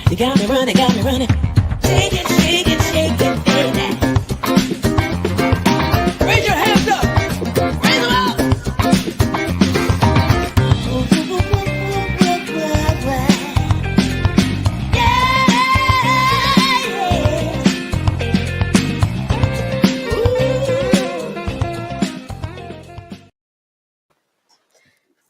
You got me running, shake it, shake it, shake it, baby. Raise your hands up, raise them up.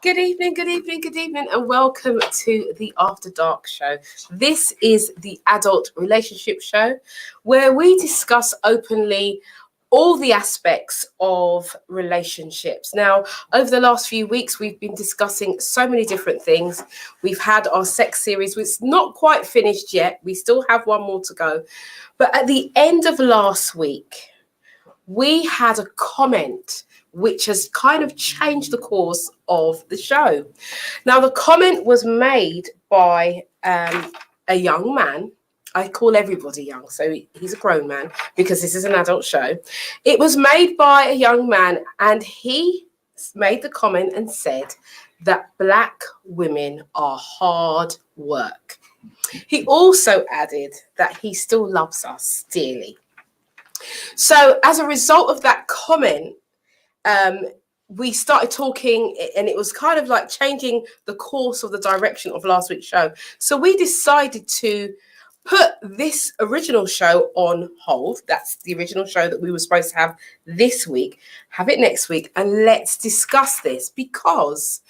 Good evening, and welcome to the After Dark show. This is the adult relationship show where we discuss openly all the aspects of relationships. Now, over the last few weeks, we've been discussing so many different things. We've had our sex series, which is not quite finished yet. We still have one more to go. But at the end of last week, we had a comment which has kind of changed the course of the show. Now, the comment was made by a young man. I call everybody young, so he's a grown man because this is an adult show. It was made by a young man, and he made the comment and said that Black women are hard work. He also added that he still loves us dearly. So as a result of that comment, we started talking, and it was kind of like changing the course of the direction of last week's show. So we decided to put this original show on hold. That's the original show that we were supposed to have this week, have it next week, and let's discuss this, because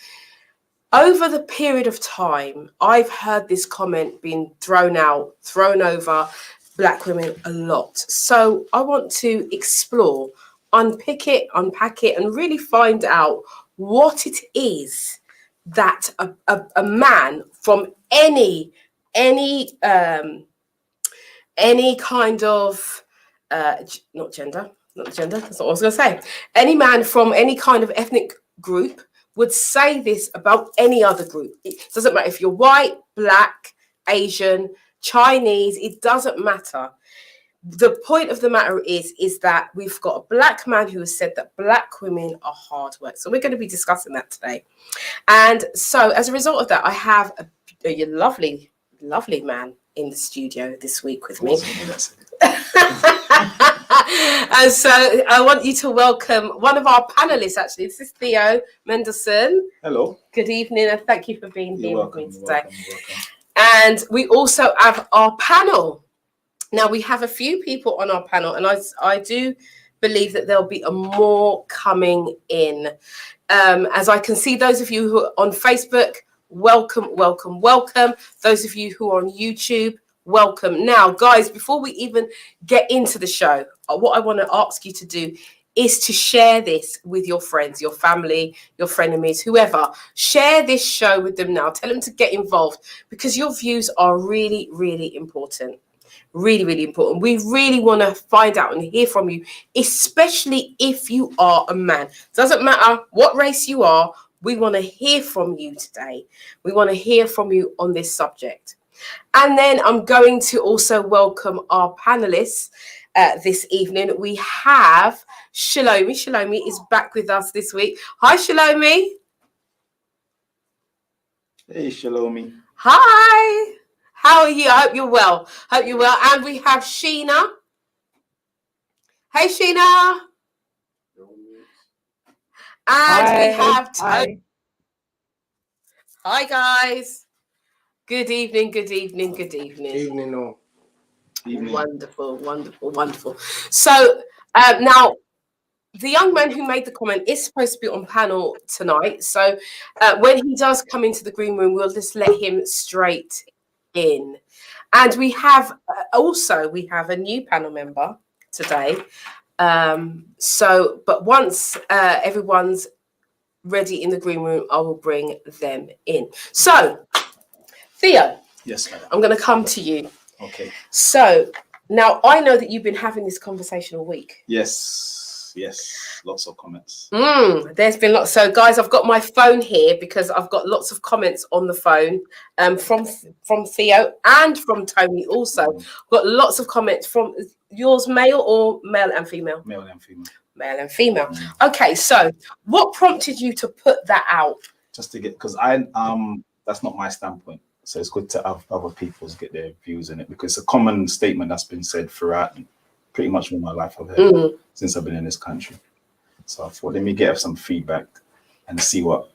over the period of time, I've heard this comment being thrown over Black women a lot. So I want to explore, unpack it, and really find out what it is that a man from any kind of not gender, that's not what I was going to say. Any man from any kind of ethnic group would say this about any other group. It doesn't matter if you're white, Black, Asian, Chinese, it doesn't matter. The point of the matter is that we've got a Black man who has said that Black women are hard work. So we're going to be discussing that today. And so as a result of that, I have a lovely man in the studio this week with me. And so I want you to welcome one of our panelists, actually. This is Theo Mendelsohn. Hello. Good evening, and thank you for being here with me today. Welcome. And we also have our panel. Now, we have a few people on our panel, and I do believe that there'll be more coming in. As I can see, those of you who are on Facebook, welcome. Those of you who are on YouTube, welcome. Now, guys, before we even get into the show, what I want to ask you to do is to share this with your friends, your family, your frenemies, whoever. Share this show with them now. Tell them to get involved, because your views are really, really important. Really, really important. We really want to find out and hear from you, especially if you are a man. Doesn't matter what race you are. We want to hear from you today. We want to hear from you on this subject. And then I'm going to also welcome our panelists this evening. We have Shalomi. Shalomi is back with us this week. Hi, Shalomi. Hey, Shalomi. Hi. How are you? I hope you're well. And we have Sheena. Hey, Sheena. And we have Tony. Hi, guys. Good evening. Evening, all. Evening. Wonderful. So now, the young man who made the comment is supposed to be on panel tonight. So when he does come into the green room, we'll just let him straight in. And we have a new panel member today. But once everyone's ready in the green room, I will bring them in. So, Theo. Yes, madam. I'm going to come to you. Okay. So now I know that you've been having this conversation all week. Yes. Lots of comments. There's been lots. So, guys, I've got my phone here because I've got lots of comments on the phone from Theo and from Tony also. I've got lots of comments from yours, male and female? Male and female. Male and female. Okay, so what prompted you to put that out? Just to get, because that's not my standpoint. So it's good to have other people's get their views in it, because it's a common statement that's been said throughout pretty much all my life. I've heard since I've been in this country. So I thought, let me get some feedback and see what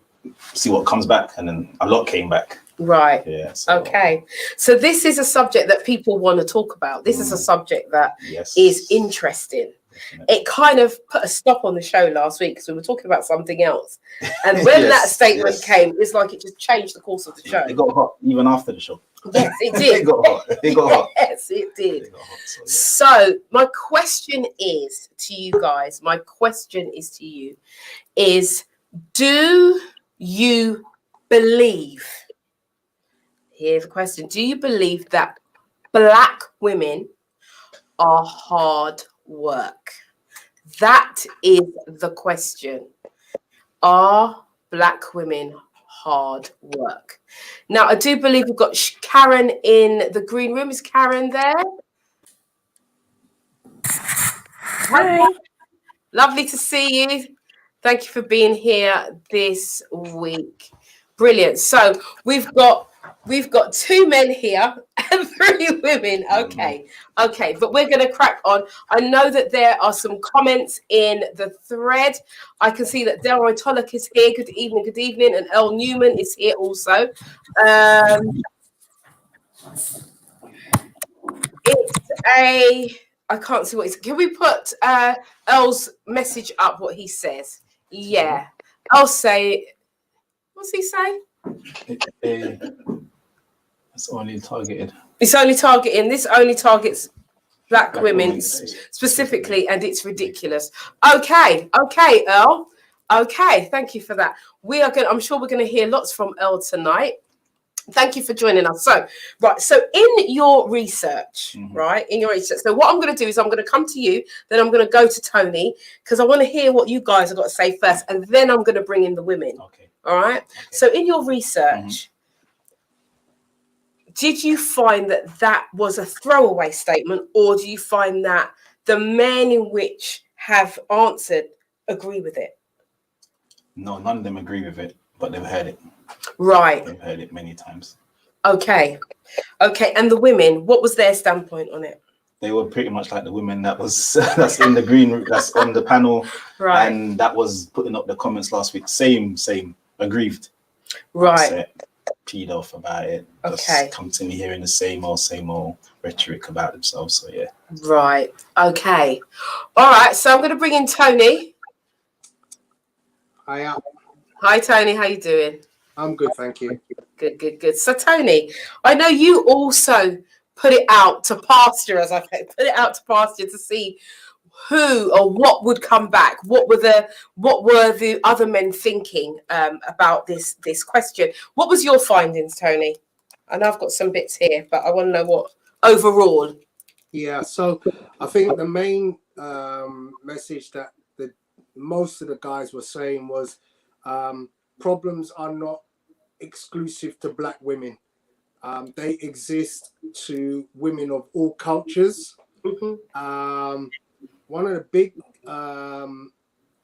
comes back. And then a lot came back. Right. Yeah. So, okay. So this is a subject that people want to talk about. This is a subject that is interesting. Definitely. It kind of put a stop on the show last week because we were talking about something else. And when that statement came, it's like it just changed the course of the show. It got hot even after the show. Yes, it did. It got hot. It got hot. Yes, it did. It got hot, so my question is to you guys, is do you believe, here's a question, do you believe that Black women are hard work? That is the question. Are Black women hard work? Now, I do believe we've got Karen in the green room. Is Karen there? Hi. Lovely to see you. Thank you for being here this week. Brilliant. So we've got 2 men here and 3 women. Okay. But we're going to crack on. I know that there are some comments in the thread. I can see that Delroy Tulloch is here. Good evening. And Earl Newman is here also. I can't see what he's. Can we put Earl's message up? What he says? Yeah. I'll say. What's he say? It's only targeted. It's only targeting. This only targets Black women specifically, and it's ridiculous. Okay, Earl. Okay, thank you for that. I'm sure we're going to hear lots from Earl tonight. Thank you for joining us. So in your research, so what I'm going to do is I'm going to come to you, then I'm going to go to Tony, because I want to hear what you guys have got to say first, and then I'm going to bring in the women. Okay. All right. Okay. So in your research, did you find that was a throwaway statement, or do you find that the men in which have answered agree with it? No, none of them agree with it, but they've heard it. Right. They've heard it many times. Okay. And the women, what was their standpoint on it? They were pretty much like the women that's in the green room, that's on the panel, right? And that was putting up the comments last week. Same, aggrieved, right? Upset, peed off about it. Just constantly hearing the same old rhetoric about themselves. So yeah. Right. Okay. All right. So I'm going to bring in Tony. Hi, Tony. How you doing? I'm good, thank you. Good. So, Tony, I know you also put it out to pasture, to see who or what would come back. What were the other men thinking about this question? What was your findings, Tony? I know I've got some bits here, but I want to know what overall. Yeah. So, I think the main message that most of the guys were saying was problems are not exclusive to Black women. They exist to women of all cultures. Mm-hmm. One of the big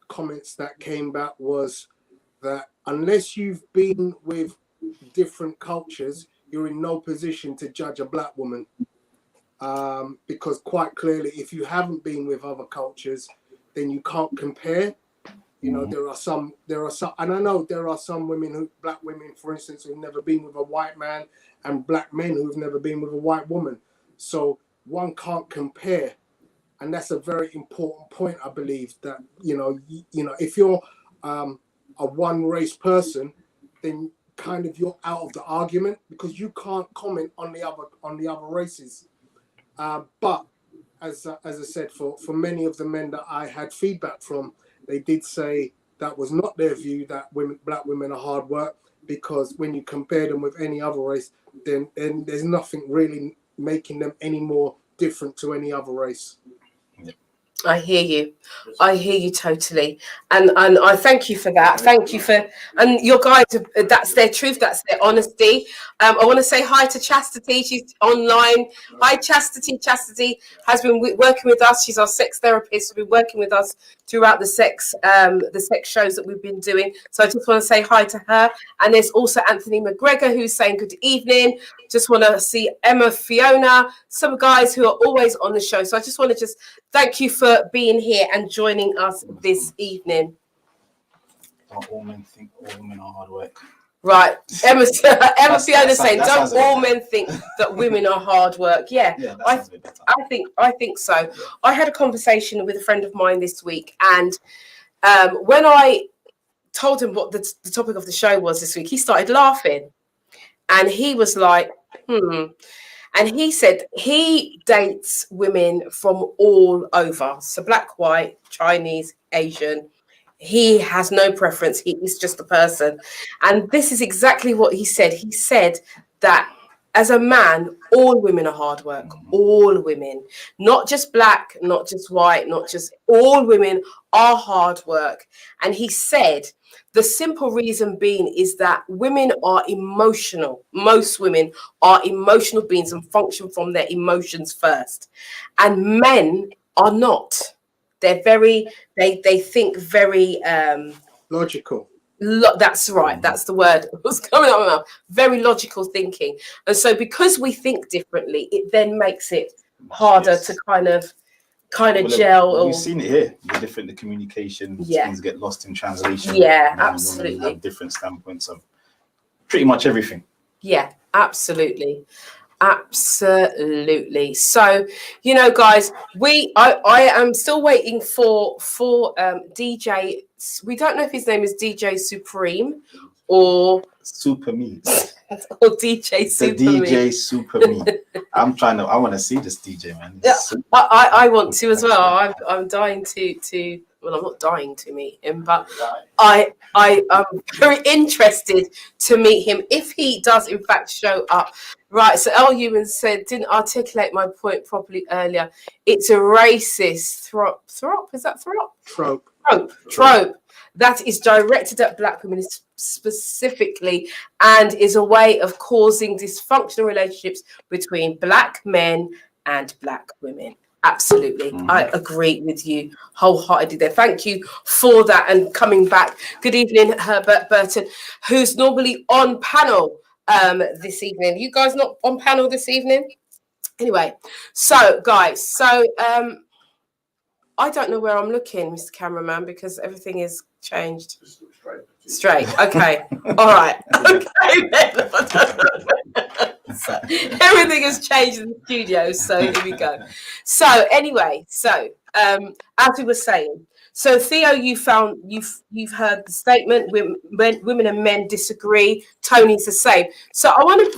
comments that came back was that unless you've been with different cultures, you're in no position to judge a Black woman. Because quite clearly, if you haven't been with other cultures, then you can't compare. You know, there are some, and I know there are some Black women, for instance, who've never been with a white man, and Black men who've never been with a white woman. So one can't compare, and that's a very important point, I believe. That you know, if you're a one race person, then kind of you're out of the argument because you can't comment on the other races. But as I said, for many of the men that I had feedback from, they did say that was not their view, that Black women are hard work, because when you compare them with any other race, then there's nothing really making them any more different to any other race. I hear you totally, and I thank you for that. Thank you for, and your guys, that's their truth, that's their honesty. I want to say hi to Chastity. She's online. Hi, Chastity. Chastity has been working with us. She's our sex therapist. She's been working with us throughout the sex shows that we've been doing. So I just want to say hi to her. And there's also Anthony McGregor who's saying good evening. Just want to see Emma, Fiona, some guys who are always on the show. So I just want to thank you for being here and joining us this evening. Don't all men think all women are hard work. Right, Emma Fiona saying, that "Don't all men think that women are hard work?" Yeah, that sounds a bit better. I think so. I had a conversation with a friend of mine this week, and when I told him what the topic of the show was this week, he started laughing, and he was like, And he said he dates women from all over, so black, white, Chinese, Asian. He has no preference. He is just a person. And this is exactly what he said. He said that as a man, all women are hard work. All women, not just black, not just white, not just all women are hard work. And he said the simple reason being is that women are emotional. Most women are emotional beings and function from their emotions first. And men are not. They're very, they think very logical. That's right. That's the word that was coming out of my mouth. Very logical thinking. And so because we think differently, it then makes it harder to kind of gel. We've seen it here. The communication, things get lost in translation. Yeah, absolutely. Have different standpoints of pretty much everything. Yeah, absolutely. Absolutely. So, guys, I am still waiting for DJ. We don't know if his name is DJ Supreme or Super Me or DJ Super Me. DJ Super Me. I want to see this DJ, man. Yeah, I want to as well. I'm dying to. Well, I'm not dying to meet him, but I am very interested to meet him if he does in fact show up. Right, so L. Ewan said, didn't articulate my point properly earlier. It's a racist trope. Is that trope? Trope. That is directed at black women specifically and is a way of causing dysfunctional relationships between black men and black women. Absolutely. I agree with you wholeheartedly there. Thank you for that and coming back. Good evening, Herbert Burton, who's normally on panel this evening. You guys not on panel this evening? Anyway, so guys, I don't know where I'm looking, Mr. Cameraman, because everything is changed. Straight. Okay. All right. Okay then. Everything has changed in the studio, so here we go. So anyway, as we were saying, so Theo, you've heard the statement. Women and men disagree. Tony's the same. So I want to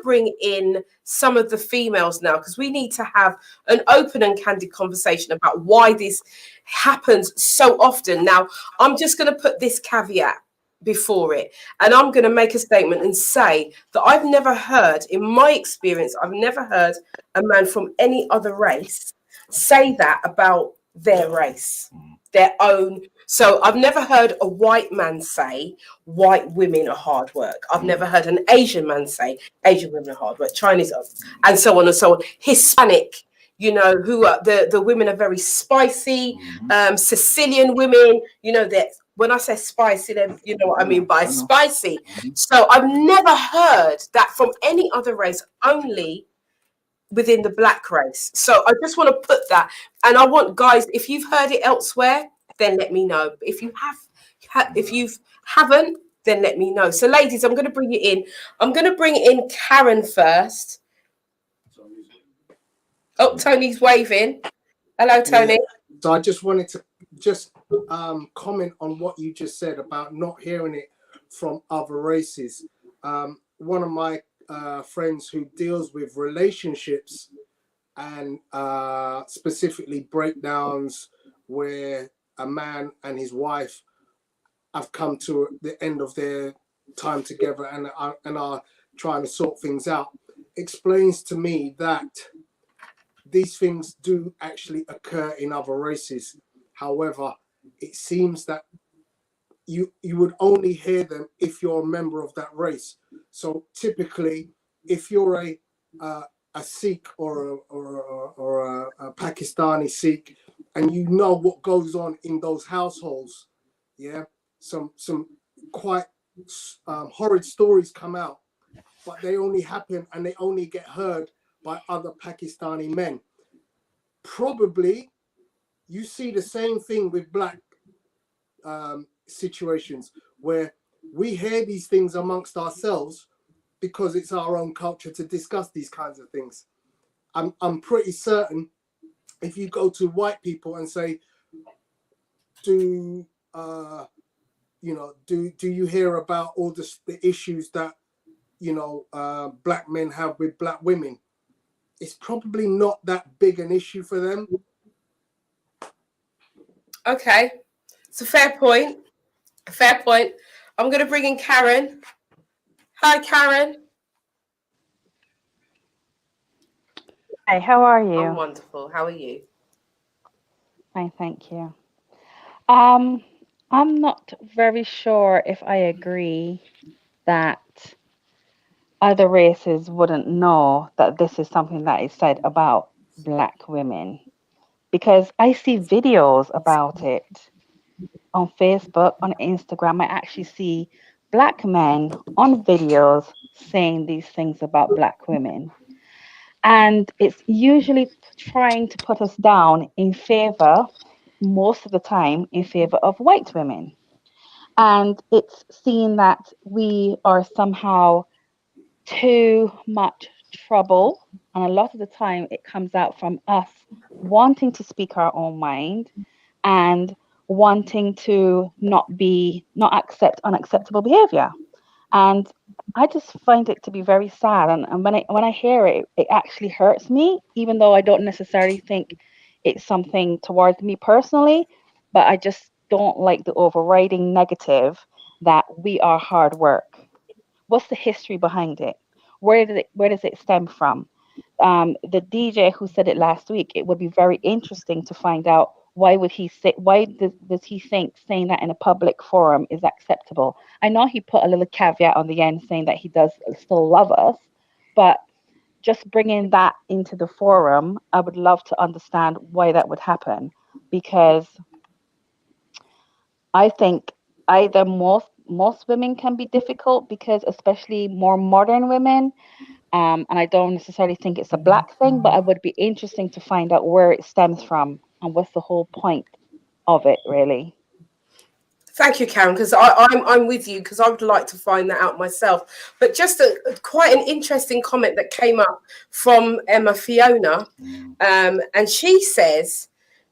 bring in some of the females now, because we need to have an open and candid conversation about why this happens so often. Now, I'm just going to put this caveat before it, and I'm going to make a statement and say that I've never heard, in my experience, I've never heard a man from any other race say that about their race, their own. So I've never heard a white man say white women are hard work. I've never heard an Asian man say Asian women are hard work, Chinese, and so on and so on. Hispanic, who are the women are very spicy. Sicilian women, that when I say spicy, then you know what I mean by spicy. So I've never heard that from any other race, only within the black race. So I just want to put that, and I want guys, if you've heard it elsewhere, then let me know. If you haven't, then let me know. So ladies, I'm going to bring you in. I'm going to bring in Karen first. Oh, Tony's waving. Hello, Tony. Yeah. So I just wanted to comment on what you just said about not hearing it from other races. One of my friends who deals with relationships and specifically breakdowns where a man and his wife have come to the end of their time together and are trying to sort things out, explains to me that these things do actually occur in other races. However, it seems that you would only hear them if you're a member of that race. So typically, if you're a Sikh or a Pakistani Sikh, and you know what goes on in those households, yeah, some quite horrid stories come out, but they only happen and they only get heard by other Pakistani men. Probably you see the same thing with black situations, where we hear these things amongst ourselves because it's our own culture to discuss these kinds of things. I'm pretty certain if you go to white people and say, do you hear about all the issues that black men have with black women? It's probably not that big an issue for them. Okay, it's a fair point. Fair point. I'm going to bring in Karen. Hi, Karen. Hi, how are you? I'm wonderful. How are you? Fine, thank you. I'm not very sure if I agree that other races wouldn't know that this is something that is said about black women, because I see videos about it on Facebook, on Instagram. I actually see black men on videos saying these things about black women. And it's usually trying to put us down in favor, most of the time, in favor of white women. And it's seen that we are somehow too much trouble. And a lot of the time, it comes out from us wanting to speak our own mind and wanting to not accept unacceptable behavior. And I just find it to be very sad. And when I hear it, it actually hurts me, even though I don't necessarily think it's something towards me personally. But I just don't like the overriding negative that we are hard work. What's the history behind it? Where does it stem from? The DJ who said it last week, it would be very interesting to find out why does he think saying that in a public forum is acceptable. I know he put a little caveat on the end saying that he does still love us, but just bringing that into the forum, I would love to understand why that would happen, because I think either most women can be difficult, because especially more modern women, and I don't necessarily think it's a black thing, but it would be interesting to find out where it stems from and what's the whole point of it, really. Thank you, Karen, because I'm with you, because I would like to find that out myself. But just quite an interesting comment that came up from Emma Fiona, and she says,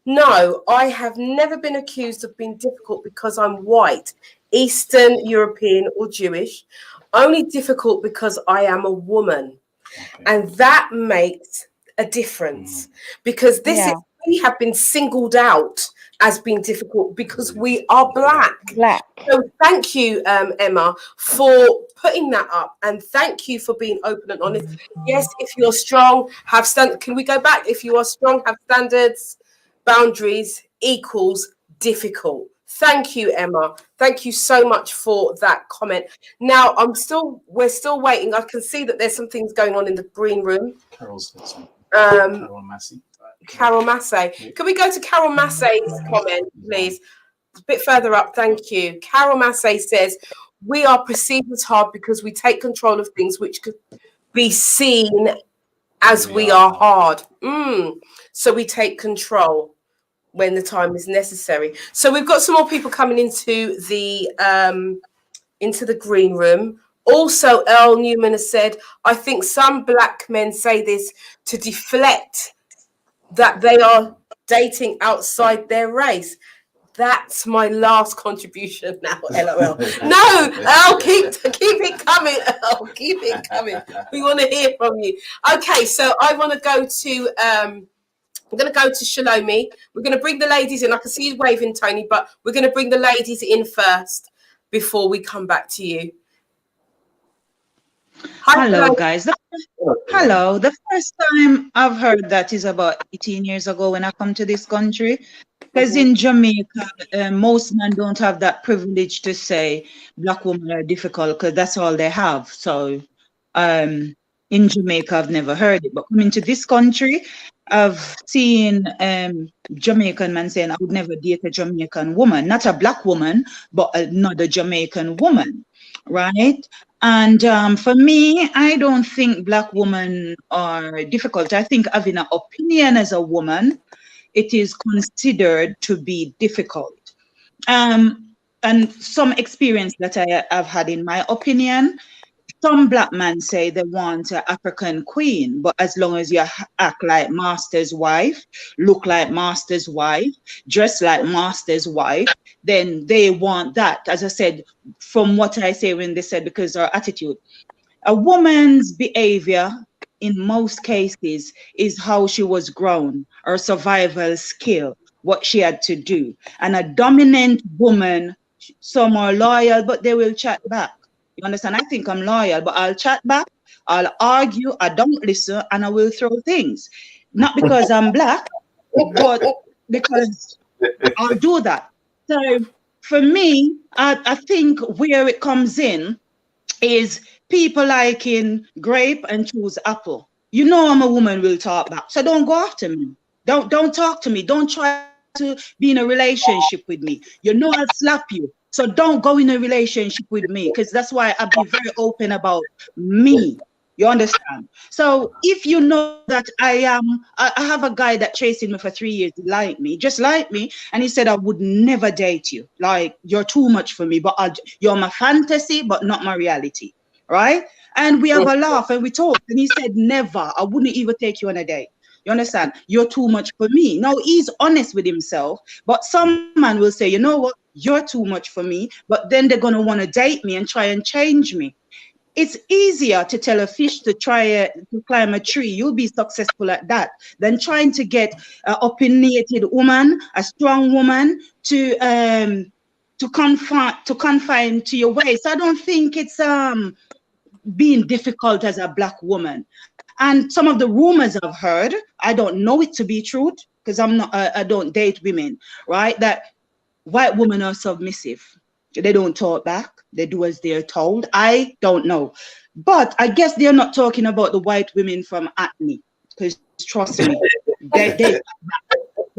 "No, I have never been accused of being difficult because I'm white, Eastern European, or Jewish. Only difficult because I am a woman." Okay. And that makes a difference, because we have been singled out as being difficult because we are black. So thank you, Emma, for putting that up, and thank you for being open and honest. Yes, if you're strong, have standards. Can we go back? If you are strong, have standards, boundaries equals difficult. Thank you, Emma. Thank you so much for that comment. Now, we're still waiting. I can see that there's some things going on in the green room. Carol Massey. Carol Massey. Can we go to Carol Massey's comment, please? A bit further up, thank you. Carol Massey says, "We are perceived as hard because we take control of things which could be seen as we are hard. So we take control when the time is necessary." So we've got some more people coming into the green room. Also, Earl Newman has said, "I think some black men say this to deflect that they are dating outside their race." That's my last contribution now, LOL. No, Earl, keep it coming, Earl. Keep it coming. We want to hear from you. Okay, so I want to go to I'm going to go to Shalomi. We're going to bring the ladies in. I can see you waving, Tony, but we're going to bring the ladies in first before we come back to you. Hi, hello, guys. Hello. The first time I've heard that is about 18 years ago when I come to this country. Because in Jamaica, most men don't have that privilege to say black women are difficult, because that's all they have. So in Jamaica, I've never heard it. But coming to this country, I've seen Jamaican man saying, I would never date a Jamaican woman, not a black woman, but another Jamaican woman, right? And for me, I don't think black women are difficult. I think having an opinion as a woman, it is considered to be difficult. And some experience that I have had in my opinion, some black men say they want an African queen, but as long as you act like master's wife, look like master's wife, dress like master's wife, then they want that. As I said, from what I say when they said, because our attitude, a woman's behavior in most cases is how she was grown, her survival skill, what she had to do. And a dominant woman, some are loyal, but they will chat back. You understand? I think I'm loyal, but I'll chat back, I'll argue, I don't listen, and I will throw things. Not because I'm black, but because I'll do that. So for me, I think where it comes in is people liking grape and choose apple. You know I'm a woman will talk back. So don't go after me. Don't talk to me. Don't try to be in a relationship with me. You know I'll slap you. So don't go in a relationship with me, because that's why I'll be very open about me. You understand? So if you know that I have a guy that chasing me for 3 years, he liked me, just like me, and he said I would never date you. Like, you're too much for me, but you're my fantasy, but not my reality, right? And we have a laugh and we talk, and he said never. I wouldn't even take you on a date. You understand? You're too much for me. Now he's honest with himself, but some man will say, you know what? You're too much for me, but then they're gonna want to date me and try and change me. It's easier to tell a fish to to climb a tree. You'll be successful at that than trying to get an opinionated woman, a strong woman, to confine to your ways. So I don't think it's being difficult as a black woman. And some of the rumors I've heard, I don't know it to be truth, because I don't date women, right? That white women are submissive. They don't talk back. They do as they're told. I don't know. But I guess they're not talking about the white women from Acne, because trust me, they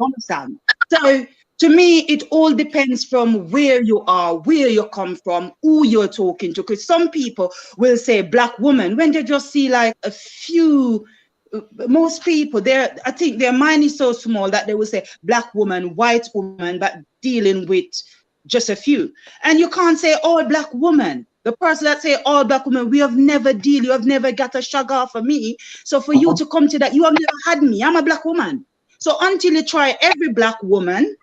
understand. So to me, it all depends from where you are, where you come from, who you're talking to. Because some people will say black woman when they just see like a few. Most people, I think their mind is so small that they will say black woman, white woman, but dealing with just a few. And you can't say all black woman. The person that say all black women, we have never deal, you have never got a sugar for me. So for you to come to that, you have never had me. I'm a black woman. So until you try every black woman,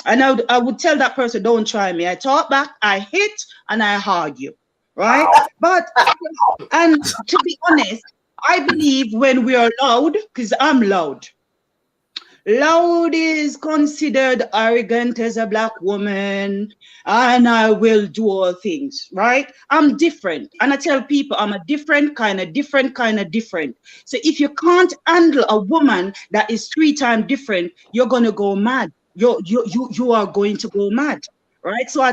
and I would tell that person, don't try me. I talk back, I hit, and I argue, right? But, and to be honest, I believe when we are loud, because I'm loud. Loud is considered arrogant as a black woman, and I will do all things, right? I'm different. And I tell people I'm a different kind of different. So if you can't handle a woman that is 3 times different, you're going to go mad. You are going to go mad, right? So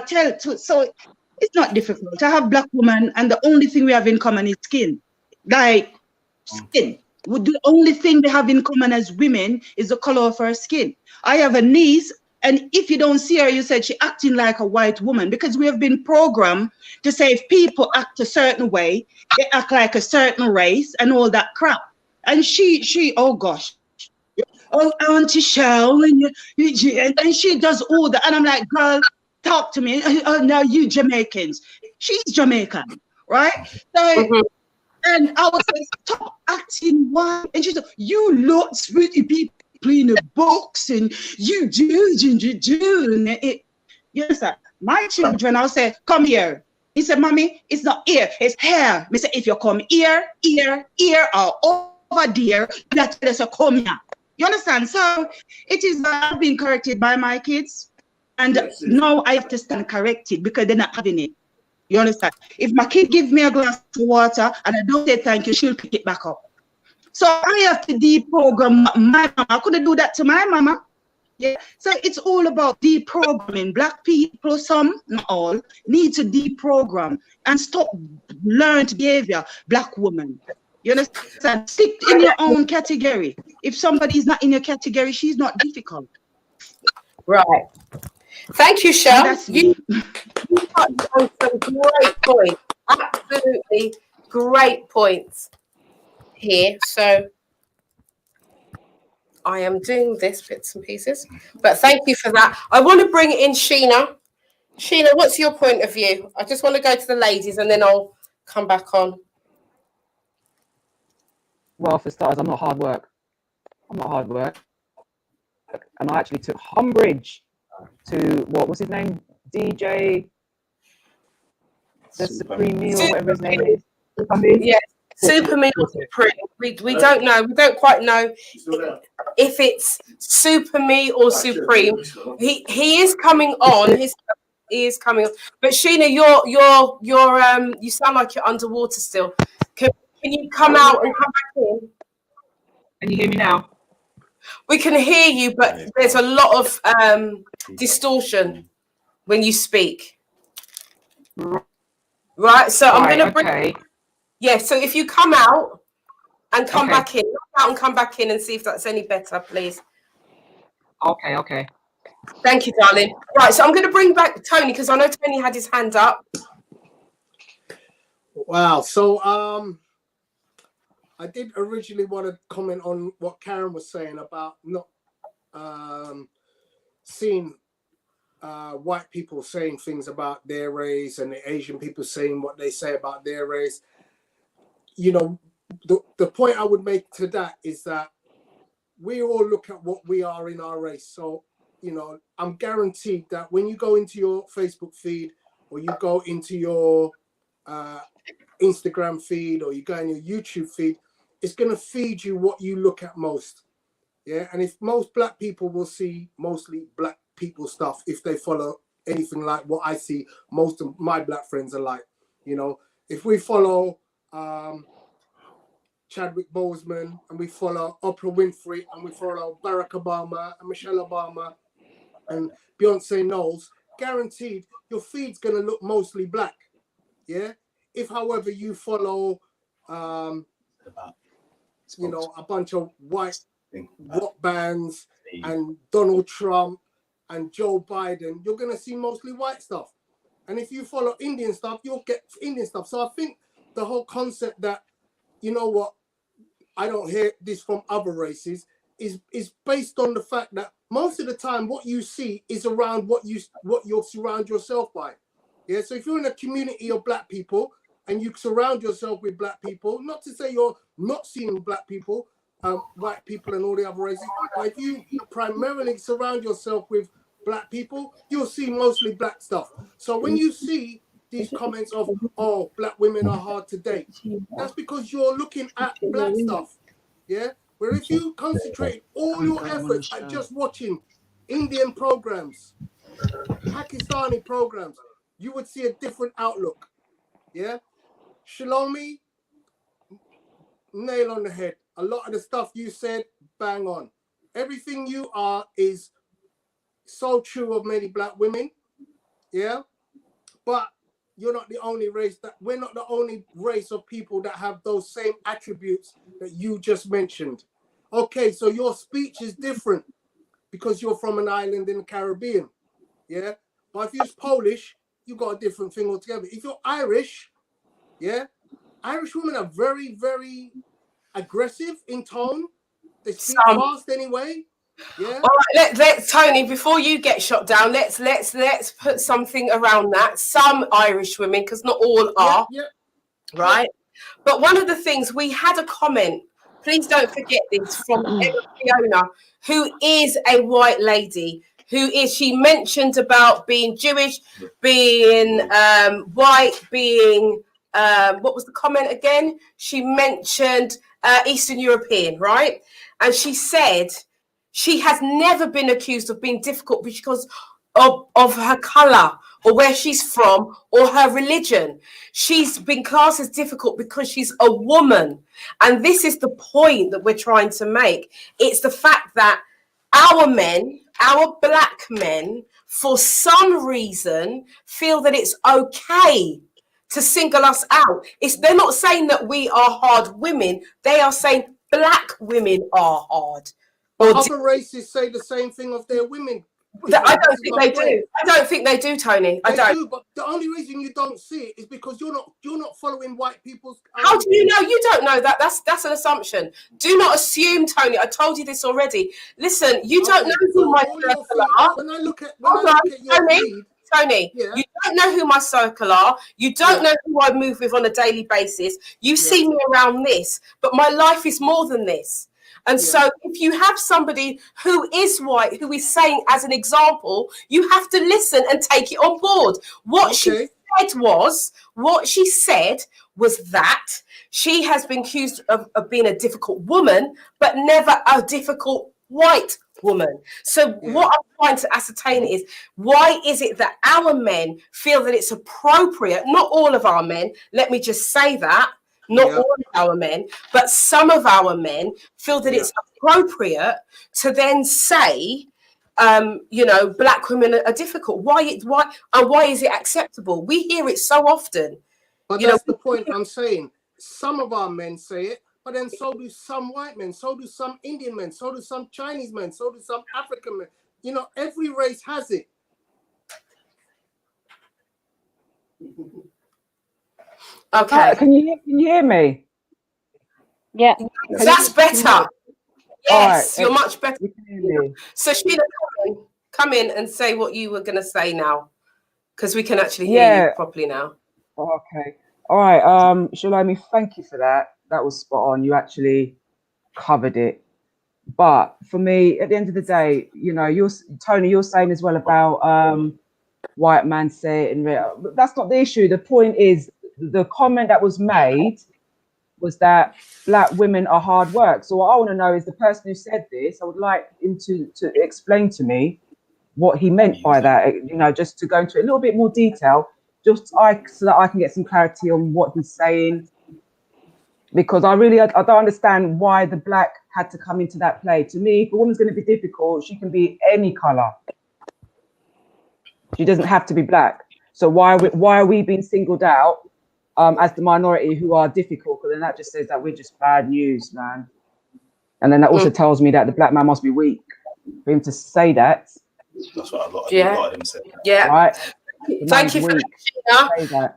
so it's not difficult. I have black women, and the only thing we have in common is skin. Like, skin. The only thing they have in common as women is the color of her skin. I have a niece, and if you don't see her, you said she acting like a white woman, because we have been programmed to say if people act a certain way, they act like a certain race and all that crap. And she oh gosh, oh Auntie Shell, and she does all that, and I'm like, girl, talk to me. Oh, now you Jamaicans. She's Jamaican, right? So. And I was like, stop acting white. And she said, you lot pretty people in the books, and you do. And you understand? My children, I'll say, come here. He said, mommy, it's not ear, it's hair. I said, if you come ear, or over there, that's a come here. You understand? So it is, I've been corrected by my kids. And now I have to stand corrected because they're not having it. You understand? If my kid gives me a glass of water and I don't say thank you, she'll pick it back up. So I have to deprogram my mama. I couldn't do that to my mama. Yeah. So it's all about deprogramming. Black people, some, not all, need to deprogram and stop learned behavior. Black woman. You understand? Stick in your own category. If somebody is not in your category, she's not difficult. Right. Thank you, And Shell. that's You me. touched on some great points. Absolutely great points here. So I am doing this bits and pieces, but thank you for that. I want to bring in Sheena. Sheena, what's your point of view? I just want to go to the ladies and then I'll come back on. Well, for starters, I'm not hard work. And I actually took umbrage to what was his name? DJ the Supreme Meal, whatever his name is. Yes, Super Meal Supreme. We don't know. We don't quite know if it's Super Me or Supreme. He is coming on. He is coming on. But Sheena, you sound like you're underwater still. Can you come out and come back in? Can you hear me now? We can hear you, but there's a lot of distortion when you speak. Right, so I'm going to bring... Okay. Yeah, so if you come out and come back in, come back in and see if that's any better, please. Okay. Thank you, darling. Right, so I'm going to bring back Tony because I know Tony had his hand up. Wow. So I did originally want to comment on what Karen was saying about not seeing white people saying things about their race and the Asian people saying what they say about their race. You know, the point I would make to that is that we all look at what we are in our race. So, you know, I'm guaranteed that when you go into your Facebook feed or you go into your Instagram feed or you go in your YouTube feed, it's going to feed you what you look at most. Yeah. And if most black people will see mostly black people stuff, if they follow anything like what I see, most of my black friends are like, you know, if we follow Chadwick Boseman and we follow Oprah Winfrey and we follow Barack Obama and Michelle Obama and Beyonce Knowles, guaranteed your feed's going to look mostly black. Yeah. If, however, you follow, you know, a bunch of white rock bands and Donald Trump and Joe Biden, you're going to see mostly white stuff. And if you follow Indian stuff, you'll get Indian stuff. So I think the whole concept that, you know what, I don't hear this from other races is based on the fact that most of the time what you see is around what you surround yourself by. Yeah. So if you're in a community of black people and you surround yourself with black people, not to say you're not seeing black people, white people and all the other races, but if you primarily surround yourself with black people, you'll see mostly black stuff. So when you see these comments of, oh, black women are hard to date, that's because you're looking at black stuff. Yeah. Where if you concentrate all your efforts at just watching Indian programs, Pakistani programs, you would see a different outlook. Yeah. Shalomi, nail on the head. A lot of the stuff you said, bang on. Everything you are is so true of many black women. Yeah. But you're not the only race we're not the only race of people that have those same attributes that you just mentioned. Okay, so your speech is different because you're from an island in the Caribbean. Yeah. But if you're Polish, you got a different thing altogether. If you're Irish, yeah, Irish women are very, very aggressive in tone. They speak fast anyway. Yeah. All right, let Tony, before you get shot down, let's put something around that. Some Irish women, because not all are, right? But one of the things, we had a comment, please don't forget this, from Emma Fiona, who is a white lady, she mentioned about being Jewish, being white, being, what was the comment again? She mentioned Eastern European, right? And she said she has never been accused of being difficult because of her color or where she's from or her religion. She's been classed as difficult because she's a woman. And this is the point that we're trying to make. It's the fact that our men, our black men, for some reason, feel that it's okay to single us out. They're not saying that we are hard women. They are saying black women are hard. But other races say the same thing of their women. I don't think they do. I don't think they do, Tony. I don't. do, but the only reason you don't see it is because you're not following white people's. How do you know? You don't know that. That's an assumption. Do not assume, Tony. I told you this already. Listen, you don't know who my circle are. When I look at your feed, Tony, yeah. You don't know who my circle are. You don't know who I move with on a daily basis. You see me around this, but my life is more than this. And so if you have somebody who is white, who is saying as an example, you have to listen and take it on board. What she said was that she has been accused of being a difficult woman, but never a difficult white woman. So what I'm trying to ascertain is, why is it that our men feel that it's appropriate, not all of our men, let me just say that, not all of our men, but some of our men feel that it's appropriate to then say, black women are difficult. Why is it acceptable? We hear it so often. But that's the point I'm saying. Some of our men say it, but then so do some white men, so do some Indian men, so do some Chinese men, so do some African men. Every race has it. Okay. Can you hear me? Yeah. That's better. Yes, right. You're much better. So Sheena, come in and say what you were going to say now, because we can actually hear you properly now. Okay. All right. Shalomie, thank you for that. That was spot on. You actually covered it. But for me, at the end of the day, Tony, you're saying as well about white man say it, and that's not the issue. The point is, the comment that was made was that black women are hard work. So what I want to know is, the person who said this, I would like him to explain to me what he meant by that, just to go into a little bit more detail, so that I can get some clarity on what he's saying. Because I don't understand why the black had to come into that play. To me, if a woman's going to be difficult, she can be any color. She doesn't have to be black. So why are we being singled out as the minority who are difficult? Because then that just says that we're just bad news, man. And then that also tells me that the black man must be weak. For him to say that. That's what a lot of them say. Yeah. Right. Thank you for that, Sheena.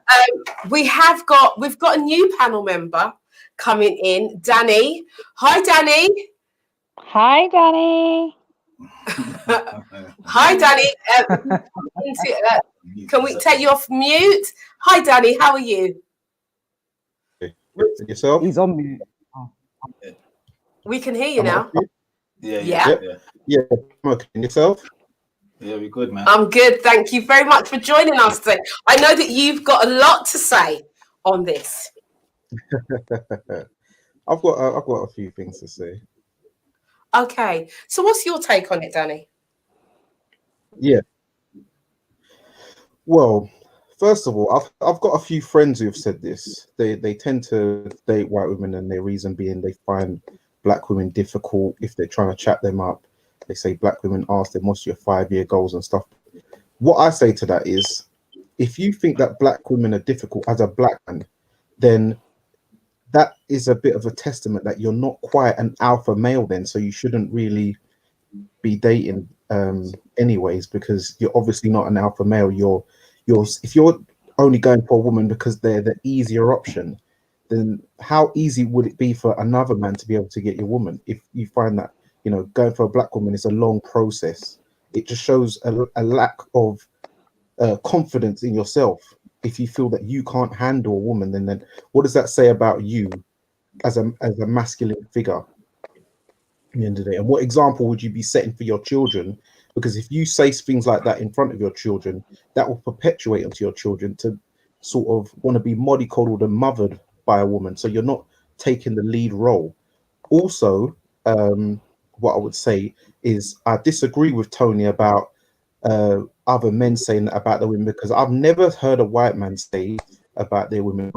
We've got a new panel member coming in, Danny. Hi, Danny. Hi, Danny. Hi, Danny. Can we take you off mute? Hi, Danny. How are you? Yourself? He's on mute. We can hear you now. Yeah. Okay. Yourself? Yeah, we're good, man. I'm good. Thank you very much for joining us today. I know that you've got a lot to say on this. I've got a few things to say. Okay. So what's your take on it, Danny? Yeah. Well, first of all, I've got a few friends who have said this. They tend to date white women, and their reason being they find black women difficult if they're trying to chat them up. They say black women ask them, what's your 5-year goals and stuff. What I say to that is, if you think that black women are difficult as a black man, then that is a bit of a testament that you're not quite an alpha male then. So you shouldn't really be dating anyways, because you're obviously not an alpha male. If you're only going for a woman because they're the easier option, then how easy would it be for another man to be able to get your woman? If you find that, going for a black woman is a long process. It just shows a lack of confidence in yourself. If you feel that you can't handle a woman, then what does that say about you as a masculine figure at the end of the day? And what example would you be setting for your children? Because if you say things like that in front of your children, that will perpetuate onto your children to sort of want to be mollycoddled and mothered by a woman. So you're not taking the lead role. Also, what I would say is I disagree with Tony about other men saying that about the women, because I've never heard a white man say about their women,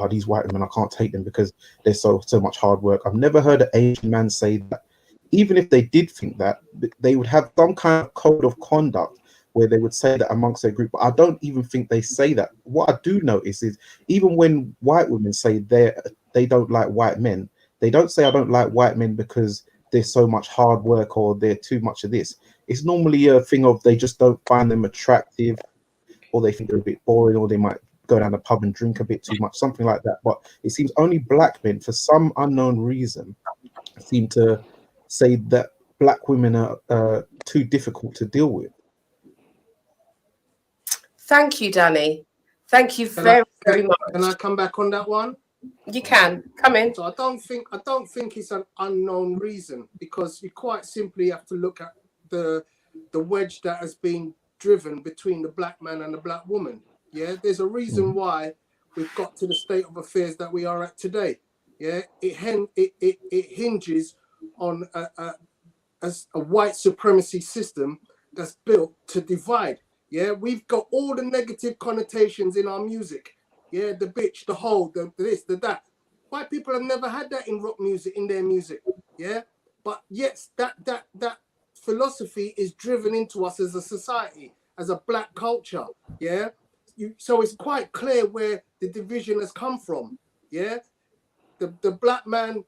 these white women, I can't take them because they're so much hard work. I've never heard an Asian man say that. Even if they did think that, they would have some kind of code of conduct where they would say that amongst their group, but I don't even think they say that. What I do notice is even when white women say they don't like white men, they don't say I don't like white men because there's so much hard work or they're too much of this. It's normally a thing of they just don't find them attractive, or they think they're a bit boring, or they might go down the pub and drink a bit too much, something like that. But it seems only black men, for some unknown reason, seem to say that black women are too difficult to deal with. Thank you, Danny. Thank you Can very, I, very much. can I come back on that one? You can come in. So I don't think it's an unknown reason, because you quite simply have to look at the wedge that has been driven between the black man and the black woman. Yeah, there's a reason why we've got to the state of affairs that we are at today. Yeah, it hinges on a white supremacy system that's built to divide. Yeah, we've got all the negative connotations in our music. Yeah, the bitch, the hoe, the this, the that. White people have never had that in rock music, in their music. Yeah, but yes, that philosophy is driven into us as a society, as a black culture. Yeah, so it's quite clear where the division has come from. Yeah, the black man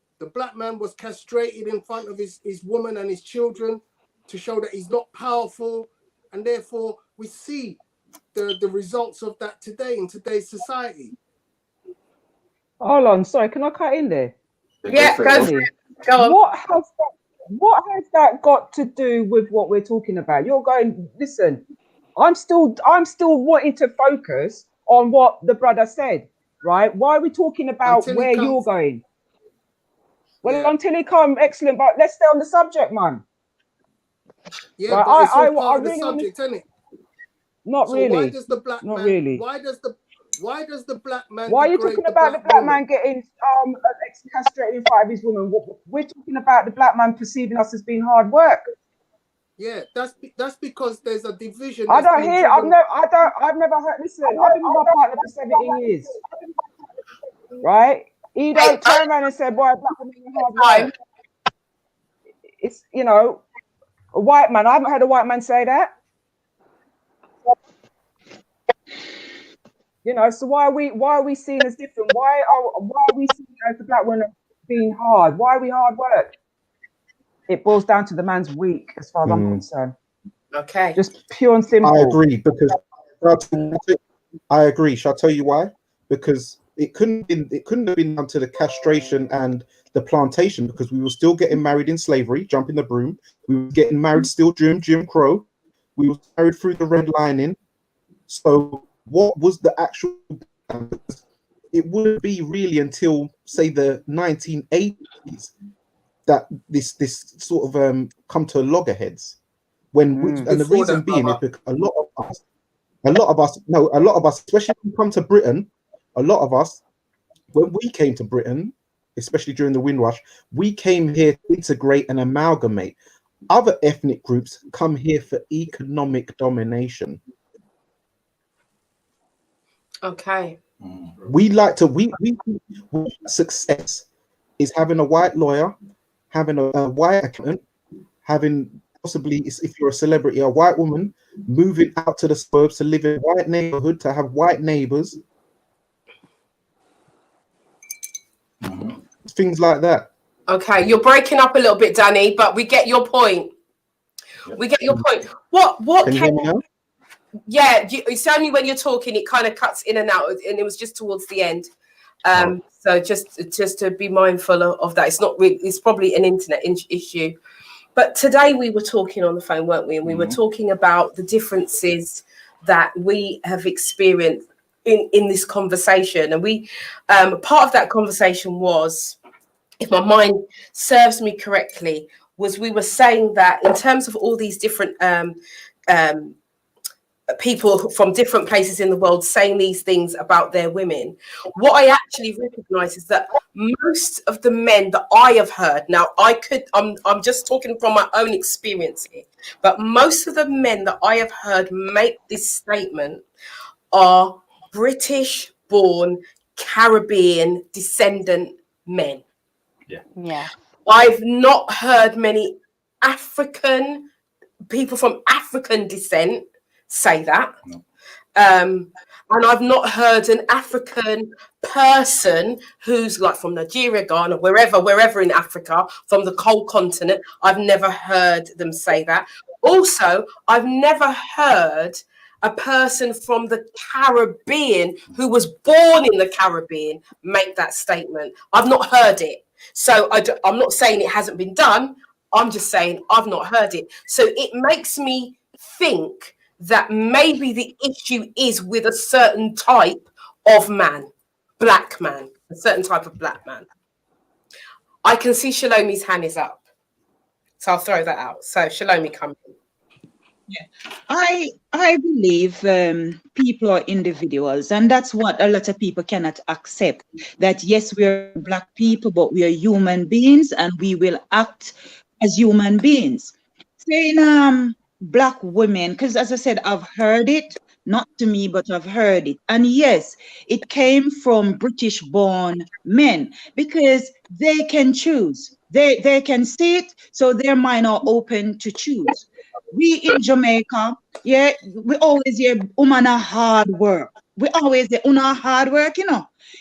was castrated in front of his woman and his children to show that he's not powerful, and therefore we see the results of that today in today's society. Hold on, sorry, can I cut in there? Yeah, go for it. Go on. What has that got to do with what we're talking about? You're going, listen, I'm still wanting to focus on what the brother said, right? Why are we talking about where you're going? Well, until he comes, excellent, but let's stay on the subject, man. Yeah, right? but it's all part I of the really subject, isn't it? Not So really. why does the black Not man? really. Why does the black man? Why are you talking about the black man getting castrated in front of his woman? We're talking about the black man perceiving us as being hard work. Yeah, that's because there's a division. I don't hear. I've never heard. Listen, I've been with my partner for 17 years. Right? He don't turn around and say, "Boy, black women are hard work." It's, you know, a white man. I haven't heard a white man say that. You know, so why are we seen as different? Why are we seen as the black woman being hard? Why are we hard work? It boils down to the man's weak, as far as I'm concerned. Okay. Just pure and simple. I agree, because I agree. Shall I tell you why? Because it couldn't have been down to the castration and the plantation, because we were still getting married in slavery, jumping the broom. We were getting married still during Jim Crow. We were married through the redlining. So what was the actual? It wouldn't be really until, say, the 1980s that this sort of come to loggerheads. When and the reason being is because a lot of us, especially when we come to Britain, a lot of us, when we came to Britain, especially during the Windrush, we came here to integrate and amalgamate. Other ethnic groups come here for economic domination. Okay. We like to we success is having a white lawyer, having a white accountant, having possibly, if you're a celebrity, a white woman moving out to the suburbs to live in a white neighborhood, to have white neighbors, things like that. Okay, you're breaking up a little bit, Danny, but we get your point. We get your point. What Can you hear me now? Yeah, it's only when you're talking it kind of cuts in and out, and it was just towards the end. So just to be mindful of that. It's not really, it's probably an internet issue. But today we were talking on the phone, weren't we? And we were talking about the differences that we have experienced in this conversation. And we part of that conversation was, if my mind serves me correctly, was we were saying that in terms of all these different people from different places in the world saying these things about their women, what I actually recognize is that most of the men that I have heard, now I'm just talking from my own experience here, but most of the men that I have heard make this statement are British born Caribbean descendant men. Yeah. I've not heard many people from African descent say that. No. And I've not heard an African person who's like from Nigeria, Ghana, wherever in Africa, from the cold continent, I've never heard them say that. Also, I've never heard a person from the Caribbean who was born in the Caribbean make that statement. I've not heard it. So I'm not saying it hasn't been done. I'm just saying I've not heard it. So it makes me think that maybe the issue is with a certain type of man, black man, a certain type of black man. I can see Shalomi's hand is up. So I'll throw that out. So Shalomi, come in. I believe people are individuals, and that's what a lot of people cannot accept. That yes, we're black people, but we are human beings, and we will act as human beings. Saying black women, because as I said, I've heard it, not to me, but I've heard it. And yes, it came from British-born men because they can choose. They can see it, so their mind are open to choose. We in Jamaica, yeah, we always hear woman a hard work. We always say una hard work,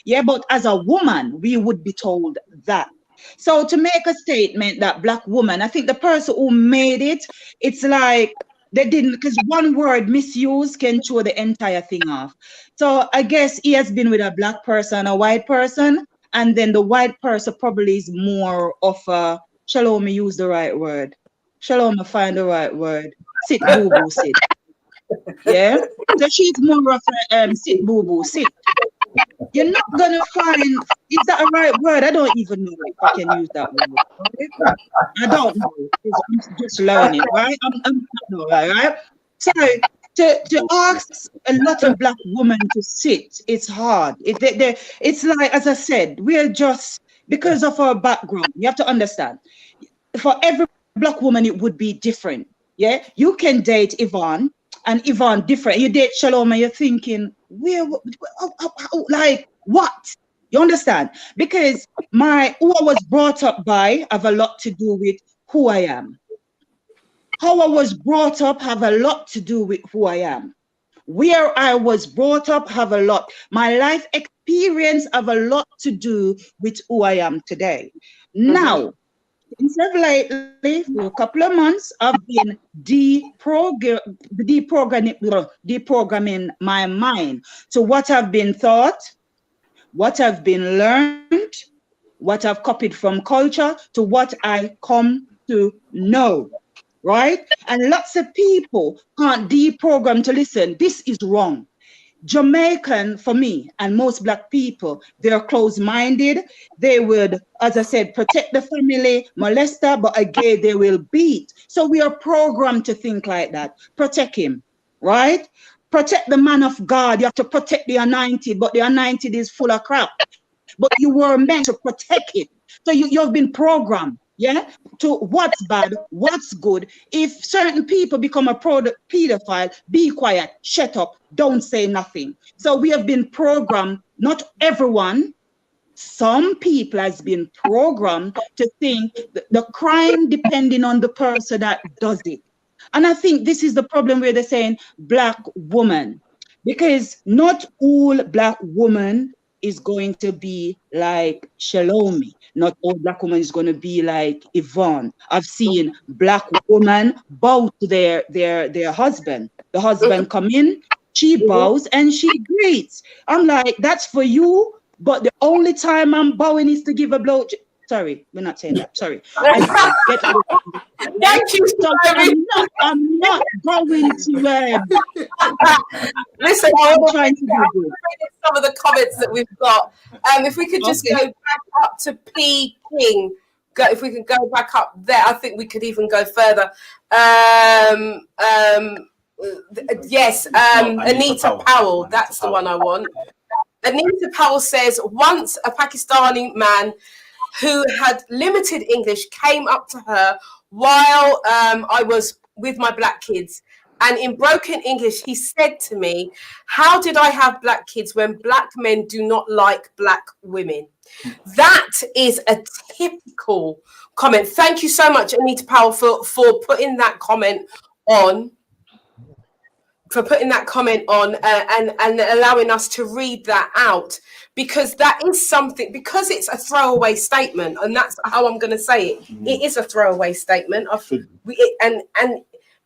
Yeah, but as a woman, we would be told that. So to make a statement that black woman, I think the person who made it, it's like they didn't, because one word misused can throw the entire thing off. So I guess he has been with a black person, a white person, and then the white person probably is more of a, Shalom, use the right word. Shalom, find the right word. Sit, boo boo, sit. Yeah? So she's more of a sit, boo boo, sit. You're not gonna find, is that a right word? I don't even know if I can use that word. Right? I don't know. I'm just learning, right? I'm not right? So to ask a lot of black women to sit, it's hard. It's like, as I said, we're just, because of our background, you have to understand. For every black woman, it would be different. Yeah, you can date Yvonne, and Yvonne different. You date Shalom, and you're thinking, like what? You understand? Because who I was brought up by have a lot to do with who I am. How I was brought up have a lot to do with who I am. Where I was brought up have a lot. My life experience have a lot to do with who I am today. Now, instead of lately, for a couple of months, I've been deprogramming my mind to what I've been taught, what I've been learned, what I've copied from culture, to what I come to know, right? And lots of people can't deprogram to listen. This is wrong. Jamaican, for me, and most black people, they're closed-minded. They would, as I said, protect the family, molester, but again, they will beat. So we are programmed to think like that. Protect him, right? Protect the man of God. You have to protect the anointed, but the anointed is full of crap. But you were meant to protect it. So you've been programmed, yeah, to what's bad, what's good. If certain people become a pedophile, be quiet, shut up, don't say nothing. So we have been programmed, not everyone, some people has been programmed to think the crime depending on the person that does it. And I think this is the problem where they're saying black woman, because not all black women is going to be like Shalomi. Not all black women is going to be like Yvonne. I've seen black women bow to their husband. The husband come in, she bows and she greets. I'm like, that's for you, but the only time I'm bowing is to give a blow. Sorry, we're not saying that. Sorry. Thank you, so I'm not going to. Listen, I'm trying to do good. Some of the comments that we've got. If we could just go back up to P King. If we could go back up there, I think we could even go further. Yes, Anita Powell. That's the one I want. Anita Powell says, once a Pakistani man who had limited English came up to her while I was with my black kids. And in broken English, he said to me, how did I have black kids when black men do not like black women? That is a typical comment. Thank you so much, Anita Powell, for putting that comment on for putting that comment on and allowing us to read that out, because that is something, because it's a throwaway statement, and that's how I'm going to say it. It is a throwaway statement.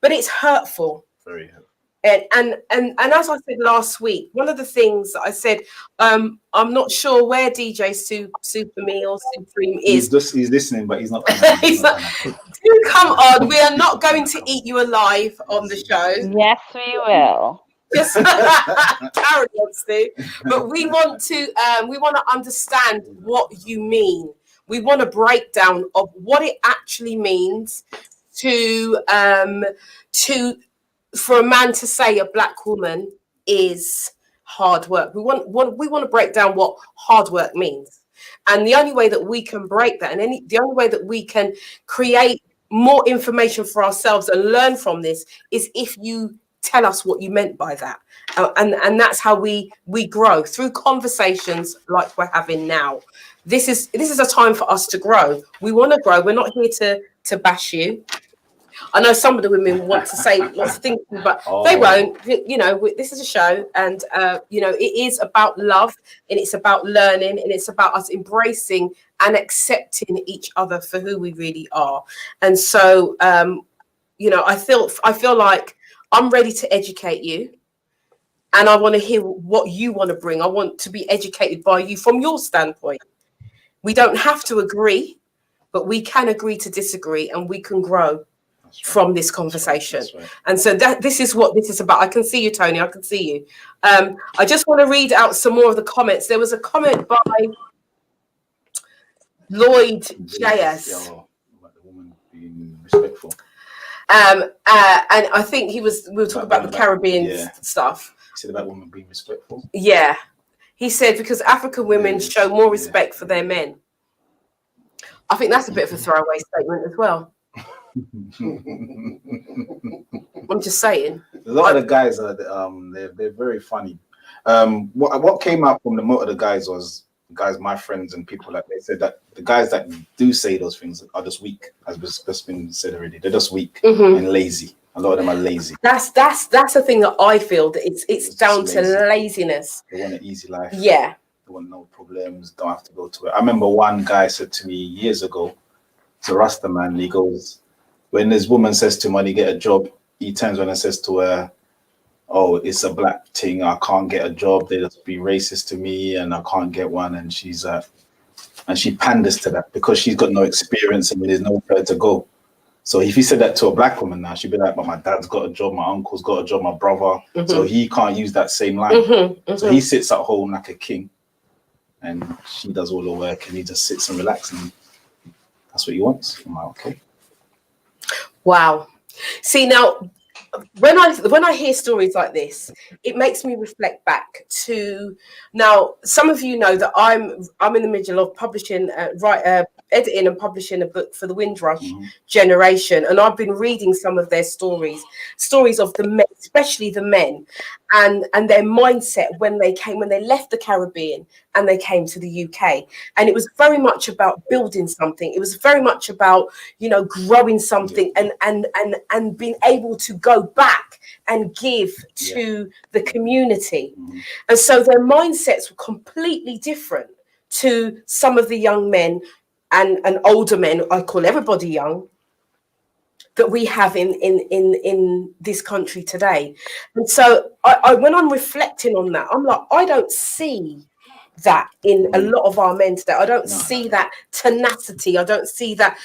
But it's hurtful. Very hurtful. And as I said last week, one of the things that I said, I'm not sure where DJ Super Me or Supreme is. He's listening, but he's not. He's not. Do come on. We are not going to eat you alive on the show. Yes, we will. Just Karen wants to, but we want to understand what you mean. We want a breakdown of what it actually means for a man to say a black woman is hard work. We want to break down what hard work means. And the only way that we can break that, the only way that we can create more information for ourselves and learn from this, is if you tell us what you meant by that. And that's how we grow, through conversations like we're having now. This is a time for us to grow. We want to grow. We're not here to bash you. I know some of the women want to say lots of things, but they won't. You know, this is a show, and you know, it is about love, and it's about learning, and it's about us embracing and accepting each other for who we really are. And so, you know, I feel like I'm ready to educate you, and I want to hear what you want to bring. I want to be educated by you from your standpoint. We don't have to agree, but we can agree to disagree, and we can grow from this conversation. That's right. And so this is what this is about. I can see you, Tony. I can see you. I just want to read out some more of the comments. There was a comment by Lloyd JS. About the woman being respectful. And I think we were talking about the Caribbean stuff. He said about women being respectful. Yeah. He said because African women show more respect for their men. I think that's a bit of a throwaway statement as well. I'm just saying. A lot of the guys are they're very funny. What came out from the most of the guys was my friends and people, like they said that the guys that do say those things are just weak, as was just been said already. They're just weak and lazy. A lot of them are lazy. That's the thing that I feel, that it's down to laziness. They want an easy life. Yeah. They want no problems. Don't have to go to it. I remember one guy said to me years ago, to Rasta man, he goes, when this woman says to him, when you get a job, he turns around and says to her, oh, it's a black thing, I can't get a job, they just be racist to me and I can't get one. And she's and she panders to that because she's got no experience and there's nowhere to go. So if he said that to a black woman now, she'd be like, but my dad's got a job, my uncle's got a job, my brother. So he can't use that same line. So he sits at home like a king and she does all the work and he just sits and relaxes. And that's what he wants. I'm like, okay. Wow. See, now when I hear stories like this, it makes me reflect back to, now some of you know that I'm in the middle of publishing, editing and publishing a book for the Windrush generation, and I've been reading some of their stories of the men, especially the men, and their mindset when they left the Caribbean and they came to the UK. And it was very much about building something. It was very much about, you know, growing something and being able to go back and give to the community. And so their mindsets were completely different to some of the young men and older men, I call everybody young, that we have in this country today. And so I when I'm reflecting on that, I'm like, I don't see that in a lot of our men today. I don't see that tenacity. I don't see that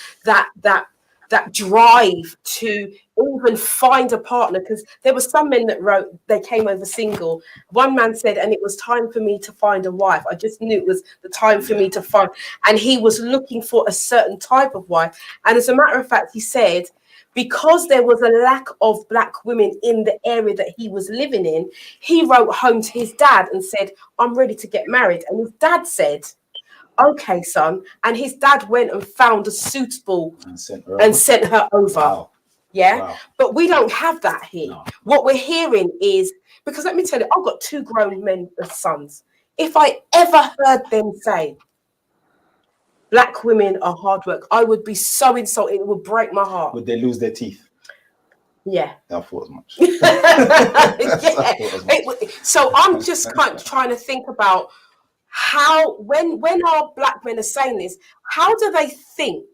drive to even find a partner, because there were some men that wrote they came over single. One man said, and it was time for me to find a wife. I just knew it was the time for me to find, and he was looking for a certain type of wife. And as a matter of fact, he said, because there was a lack of black women in the area that he was living in, he wrote home to his dad and said, I'm ready to get married. And his dad said, okay, son. And his dad went and found a suitable and sent her over. Wow. Yeah. Wow. But we don't have that here. No. What we're hearing is, because let me tell you, I've got 2 grown men as sons. If I ever heard them say black women are hard work, I would be so insulted. It would break my heart. Would they lose their teeth? Yeah. I thought as much. Yeah. I thought as much. So I'm just kind of trying to think about how, when our black men are saying this, how do they think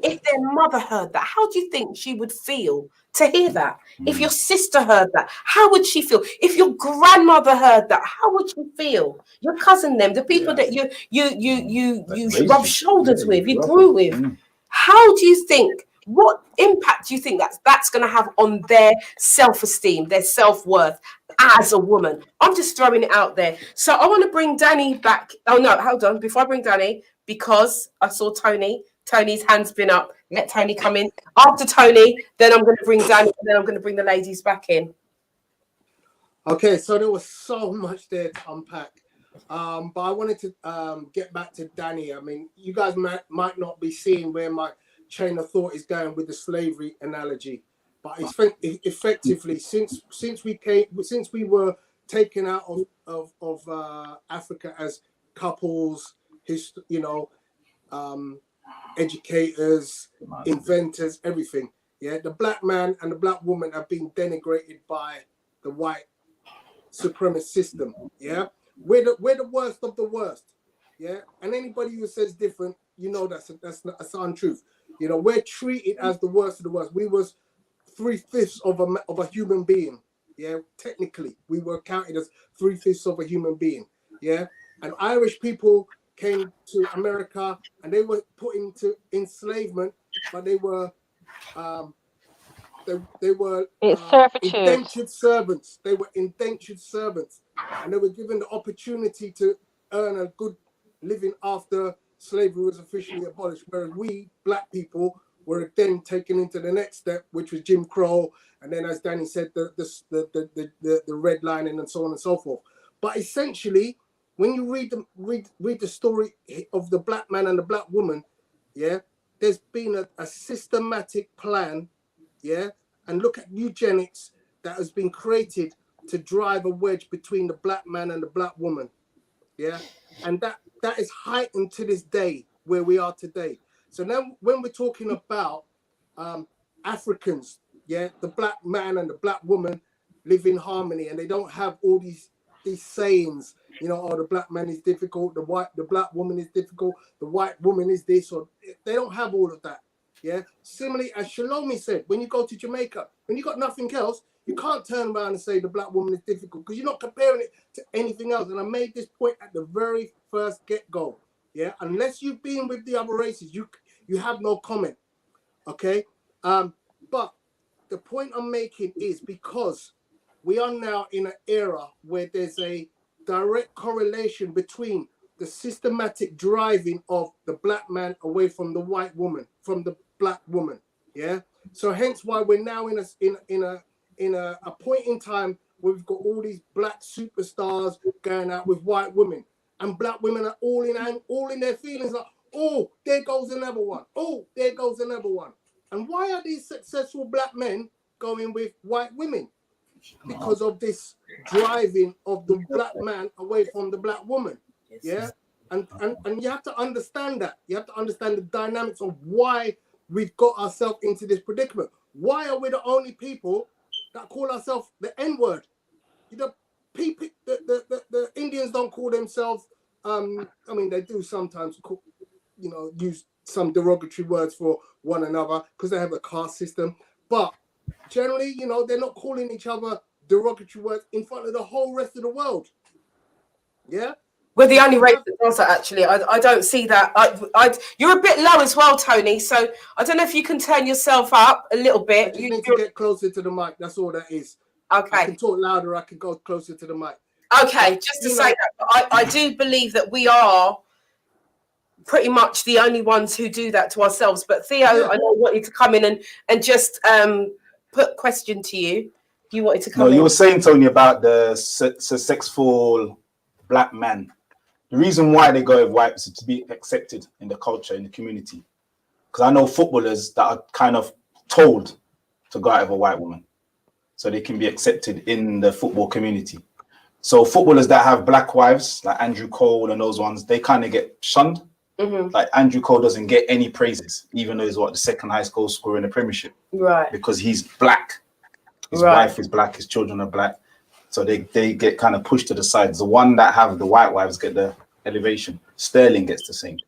if their mother heard that? How do you think she would feel to hear that? If your sister heard that, how would she feel? If your grandmother heard that, how would she feel? Your cousin, them, the people that you That rub raised you. shoulders Yeah, with, you grew up grew with. with. How do you think? What impact do you think that's going to have on their self-esteem, their self-worth as a woman? I'm just throwing it out there. So I want to bring Danny back. Oh no, hold on. Before I bring Danny, because I saw Tony. Tony's hand's been up. Let Tony come in. After Tony, then I'm going to bring Danny, and then I'm going to bring the ladies back in. Okay, so there was so much there to unpack. But I wanted to get back to Danny. I mean, you guys might not be seeing where my chain of thought is going with the slavery analogy, but it's effectively since we were taken out of Africa as couples, educators, inventors, everything. Yeah, the black man and the black woman have been denigrated by the white supremacist system. Yeah, we're the worst of the worst. Yeah, and anybody who says different, that's untruth. We're treated as the worst of the worst. We was 3/5 of a human being. Yeah, technically we were counted as 3/5 of a human being. Yeah, and Irish people came to America and they were put into enslavement, but they were It's servitude. indentured servants. They were indentured servants, and they were given the opportunity to earn a good living after slavery was officially abolished. Whereas we black people were then taken into the next step, which was Jim Crow, and then, as Danny said, the redlining and so on and so forth. But essentially, when you read the story of the black man and the black woman, yeah, there's been a systematic plan, yeah, and look at eugenics that has been created to drive a wedge between the black man and the black woman, yeah, and that is heightened to this day where we are today. So now, when we're talking about Africans, yeah, the black man and the black woman live in harmony, and they don't have all these sayings, oh, the black man is difficult, the black woman is difficult, the white woman is this, or they don't have all of that. Yeah. Similarly, as Shalomi said, when you go to Jamaica, when you got nothing else, you can't turn around and say the black woman is difficult because you're not comparing it to anything else. And I made this point at the very first get-go. Yeah. Unless you've been with the other races, you have no comment. Okay. But the point I'm making is because we are now in an era where there's a direct correlation between the systematic driving of the black man away from the white woman, from the black woman. Yeah. So hence why we're now in a point in time where we've got all these black superstars going out with white women, and black women are all in their feelings, like, oh, there goes another one. Oh, there goes another one. And why are these successful black men going with white women? Because of this driving of the black man away from the black woman. Yeah. And you have to understand that. You have to understand the dynamics of why we've got ourselves into this predicament. Why are we the only people that call ourselves the N-word? The Indians don't call themselves, I mean, they do sometimes call, use some derogatory words for one another because they have a caste system. But generally, they're not calling each other derogatory words in front of the whole rest of the world. Yeah? We're the only race that does that, actually. I don't see that. You're a bit low as well, Tony. So I don't know if you can turn yourself up a little bit. I just need to get closer to the mic. That's all that is. Okay. I can talk louder. I can go closer to the mic. Okay, just to say that, I do believe that we are pretty much the only ones who do that to ourselves. But Theo, yeah. I know I wanted to come in and just put a question to you. You wanted to come in. You were saying, Tony, about the successful black man. The reason why they go with white is to be accepted in the culture, in the community. Because I know footballers that are kind of told to go out with a white woman so they can be accepted in the football community. So footballers that have black wives, like Andrew Cole and those ones, they kind of get shunned. Mm-hmm. Like Andrew Cole doesn't get any praises, even though he's the second highest goal scorer in the Premiership. Right. Because he's black. His Right. wife is black, his children are black. So they get kind of pushed to the sides. The one that have the white wives get the elevation. Sterling gets the same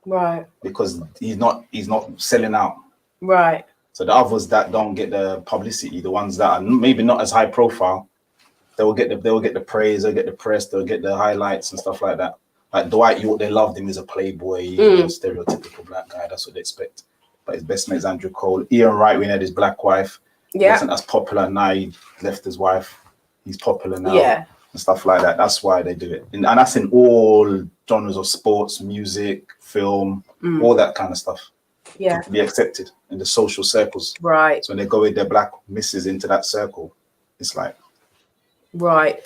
Right. because he's not selling out. Right. So the others that don't get the publicity, the ones that are maybe not as high profile, they will get the praise, they'll get the press, they'll get the highlights and stuff like that. Like Dwight York, they loved him as a playboy, a stereotypical black guy. That's what they expect. But his best mate's Andrew Cole. Ian Wright, we had his black wife. Yeah. Wasn't as popular. Now he left his wife. He's popular now. Yeah. And stuff like that. That's why they do it. And that's in all genres of sports, music, film, all that kind of stuff. Yeah. To be accepted in the social circles. Right. So when they go with their black misses into that circle, it's like. Right.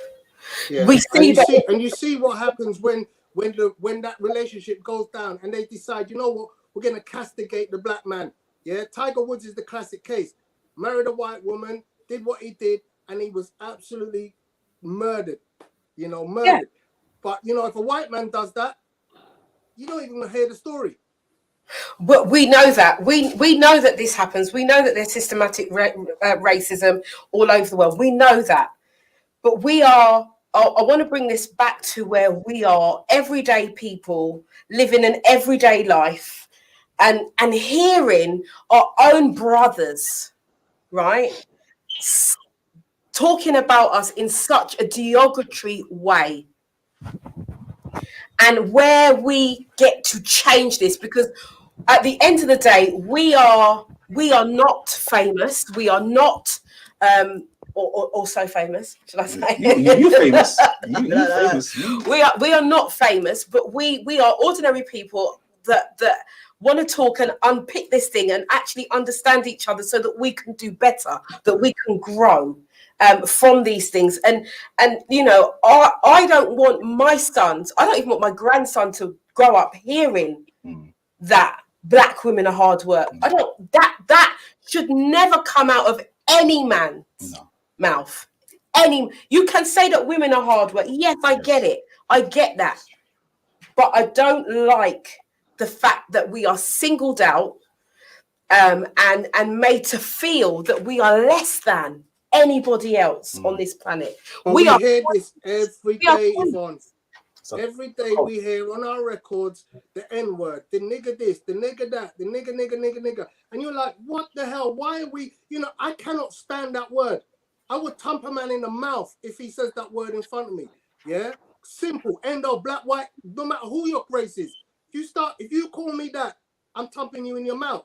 Yeah. We see that. And you see what happens when that relationship goes down and they decide, you know what, we're going to castigate the black man. Yeah. Tiger Woods is the classic case. Married a white woman, did what he did, and he was absolutely murdered. Murdered. Yeah. But, if a white man does that, you don't even hear the story. But we know that. We know that this happens. We know that there's systematic racism all over the world. We know that. But I want to bring this back to where we are, everyday people living an everyday life and hearing our own brothers, right, talking about us in such a derogatory way. And where we get to change this, because at the end of the day, we are not famous. We are not or so famous, should I say? You famous. You famous. We are not famous, but we are ordinary people that want to talk and unpick this thing and actually understand each other so that we can do better, that we can grow from these things. And I don't want my sons, I don't even want my grandson to grow up hearing that black women are hard work. I don't, that should never come out of any man's mouth. You can say that women are hard work. Yes, I get it. I get that. But I don't like the fact that we are singled out and made to feel that we are less than anybody else on this planet. But we hear this every day, Yvonne. Every day we hear on our records the N-word, the nigger this, the nigger that, the nigger. And you're like, what the hell? Why are we, I cannot stand that word. I would thump a man in the mouth if he says that word in front of me. Yeah? Simple. End of black, white, no matter who your race is. If you call me that, I'm thumping you in your mouth.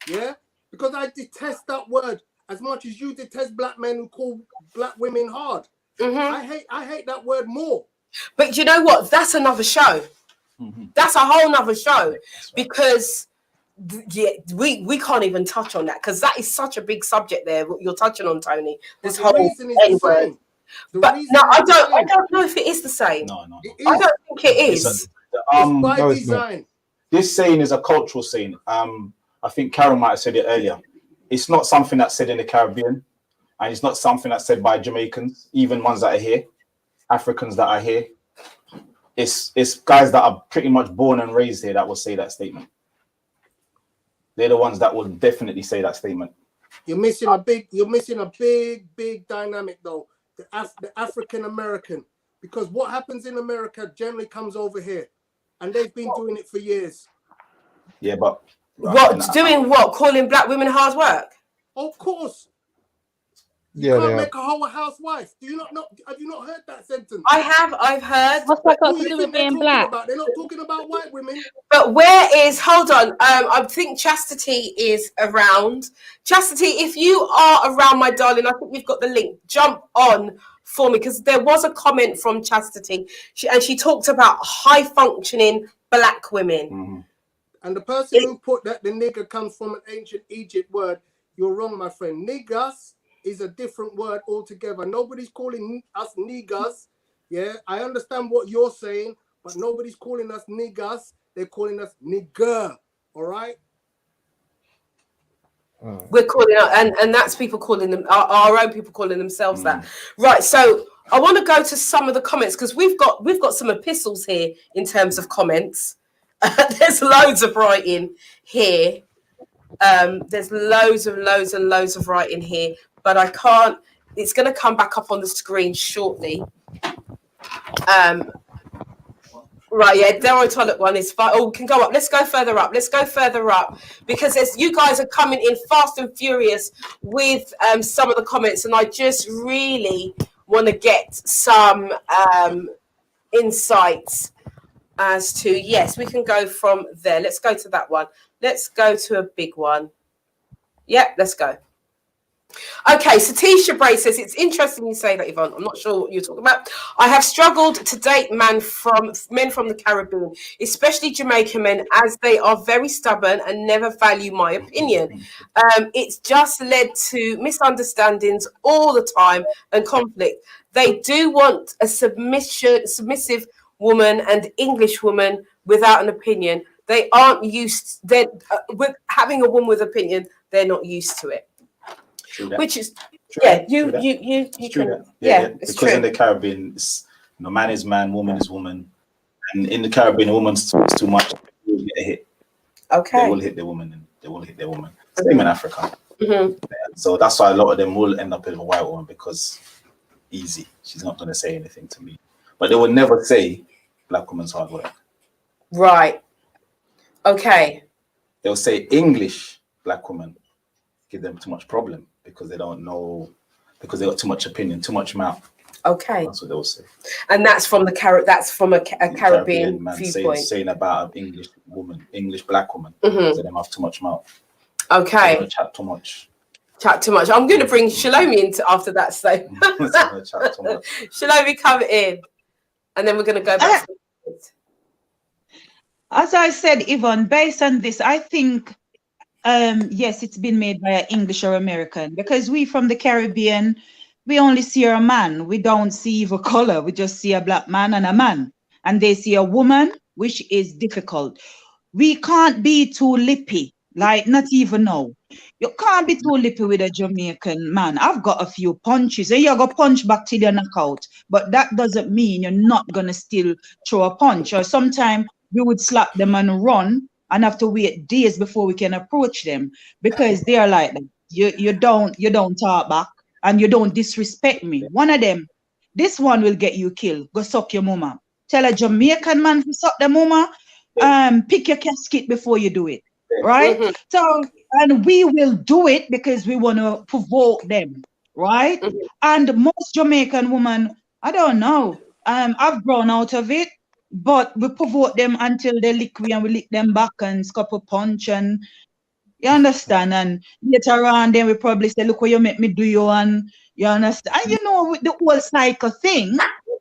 Yeah? Because I detest that word as much as you detest black men who call black women hard. I hate that word more. But you know what? That's another show. That's a whole nother show. Because we can't even touch on that because that is such a big subject there. What you're touching on, Tony. This whole N-word. But no, I don't know if it is the same. No. I don't think it is. It's by design. This saying is a cultural saying. I think Carol might have said it earlier. It's not something that's said in the Caribbean, and it's not something that's said by Jamaicans, even ones that are here, Africans that are here. It's guys that are pretty much born and raised here that will say that statement. They're the ones that will definitely say that statement. You're missing a big dynamic though. The African American, because what happens in America generally comes over here, and they've been doing it for years. Yeah, but calling black women hard work? Of course. You can't make a whole housewife. Do you not know? Have you not heard that sentence? I have. I've heard. What's that got to do with being black? They're not talking about white women. But hold on. I think Chastity is around. Chastity, if you are around, my darling, I think we've got the link. Jump on for me, because there was a comment from Chastity. She talked about high functioning black women. And the person who put that the nigger comes from an ancient Egypt word, you're wrong, my friend. Niggas is a different word altogether. Nobody's calling us niggers. Yeah, I understand what you're saying, but nobody's calling us niggers. They're calling us nigger. All right. We're calling out, and that's people calling them our own people calling themselves that. Right. So I want to go to some of the comments because we've got some epistles here in terms of comments. There's loads of writing here. There's loads of writing here. but I can't. It's going to come back up on the screen shortly. Right, yeah, Daryl Toilet one is fine. Oh, we can go up. Let's go further up. Let's go further up because as you guys are coming in fast and furious with some of the comments, and I just really want to get some insights as to, yes, we can go from there. Let's go to that one. Let's go to a big one. Yeah, let's go. Okay, Satisha Bray says, it's interesting you say that, Yvonne. I'm not sure what you're talking about. I have struggled to date men from the Caribbean, especially Jamaican men, as they are very stubborn and never value my opinion. It's just led to misunderstandings all the time and conflict. They do want a submissive woman and English woman without an opinion. They aren't used, with having a woman with opinion, they're not used to it. Which is True yeah, that. you It's true can that. yeah, because it's true. in the Caribbean, it's, man is man, woman is woman, and in the Caribbean, a woman's too much. They will get a hit. Okay. They will hit the woman, and they will hit their woman. Same in Africa. Mm-hmm. So that's why a lot of them will end up with a white woman because easy. She's not going to say anything to me, but they will never say black woman's hard work. Right. Okay. They'll say English black woman give them too much problem because they don't know, because they got too much opinion, too much mouth. Okay. That's what they'll say. And that's from that's from a Caribbean man viewpoint. saying about an English woman, English black woman, Mm-hmm. so they have too much mouth. Okay. They don't chat too much. Chat too much. I'm going to bring Shalomi into after that. So They don't chat too much. Shalomi, come in, and then we're going to go back. As I said, Yvonne, based on this, I think, yes, it's been made by an English or American, because we from the Caribbean, we only see a man. We don't see even color. We just see a black man and a man. And they see a woman, which is difficult. We can't be too lippy, like not even now. You can't be too lippy with a Jamaican man. I've got a few punches, and you're going to punch back till you knock out. But that doesn't mean you're not going to still throw a punch. Or sometimes we would slap them and run and have to wait days before we can approach them, because they are like, you don't talk back and you don't disrespect me. One of them, this one will get you killed. Go suck your mama. Tell a Jamaican man to suck the mama. Pick your casket before you do it. Right? Mm-hmm. So, and we will do it because we want to provoke them. Right? Mm-hmm. And most Jamaican women, I don't know. I've grown out of it. But we provoke them until they lick we, and we lick them back and scupper punch, and you understand. And later on, then we probably say, "Look what you make me do, you," and you understand. And you know the whole cycle thing,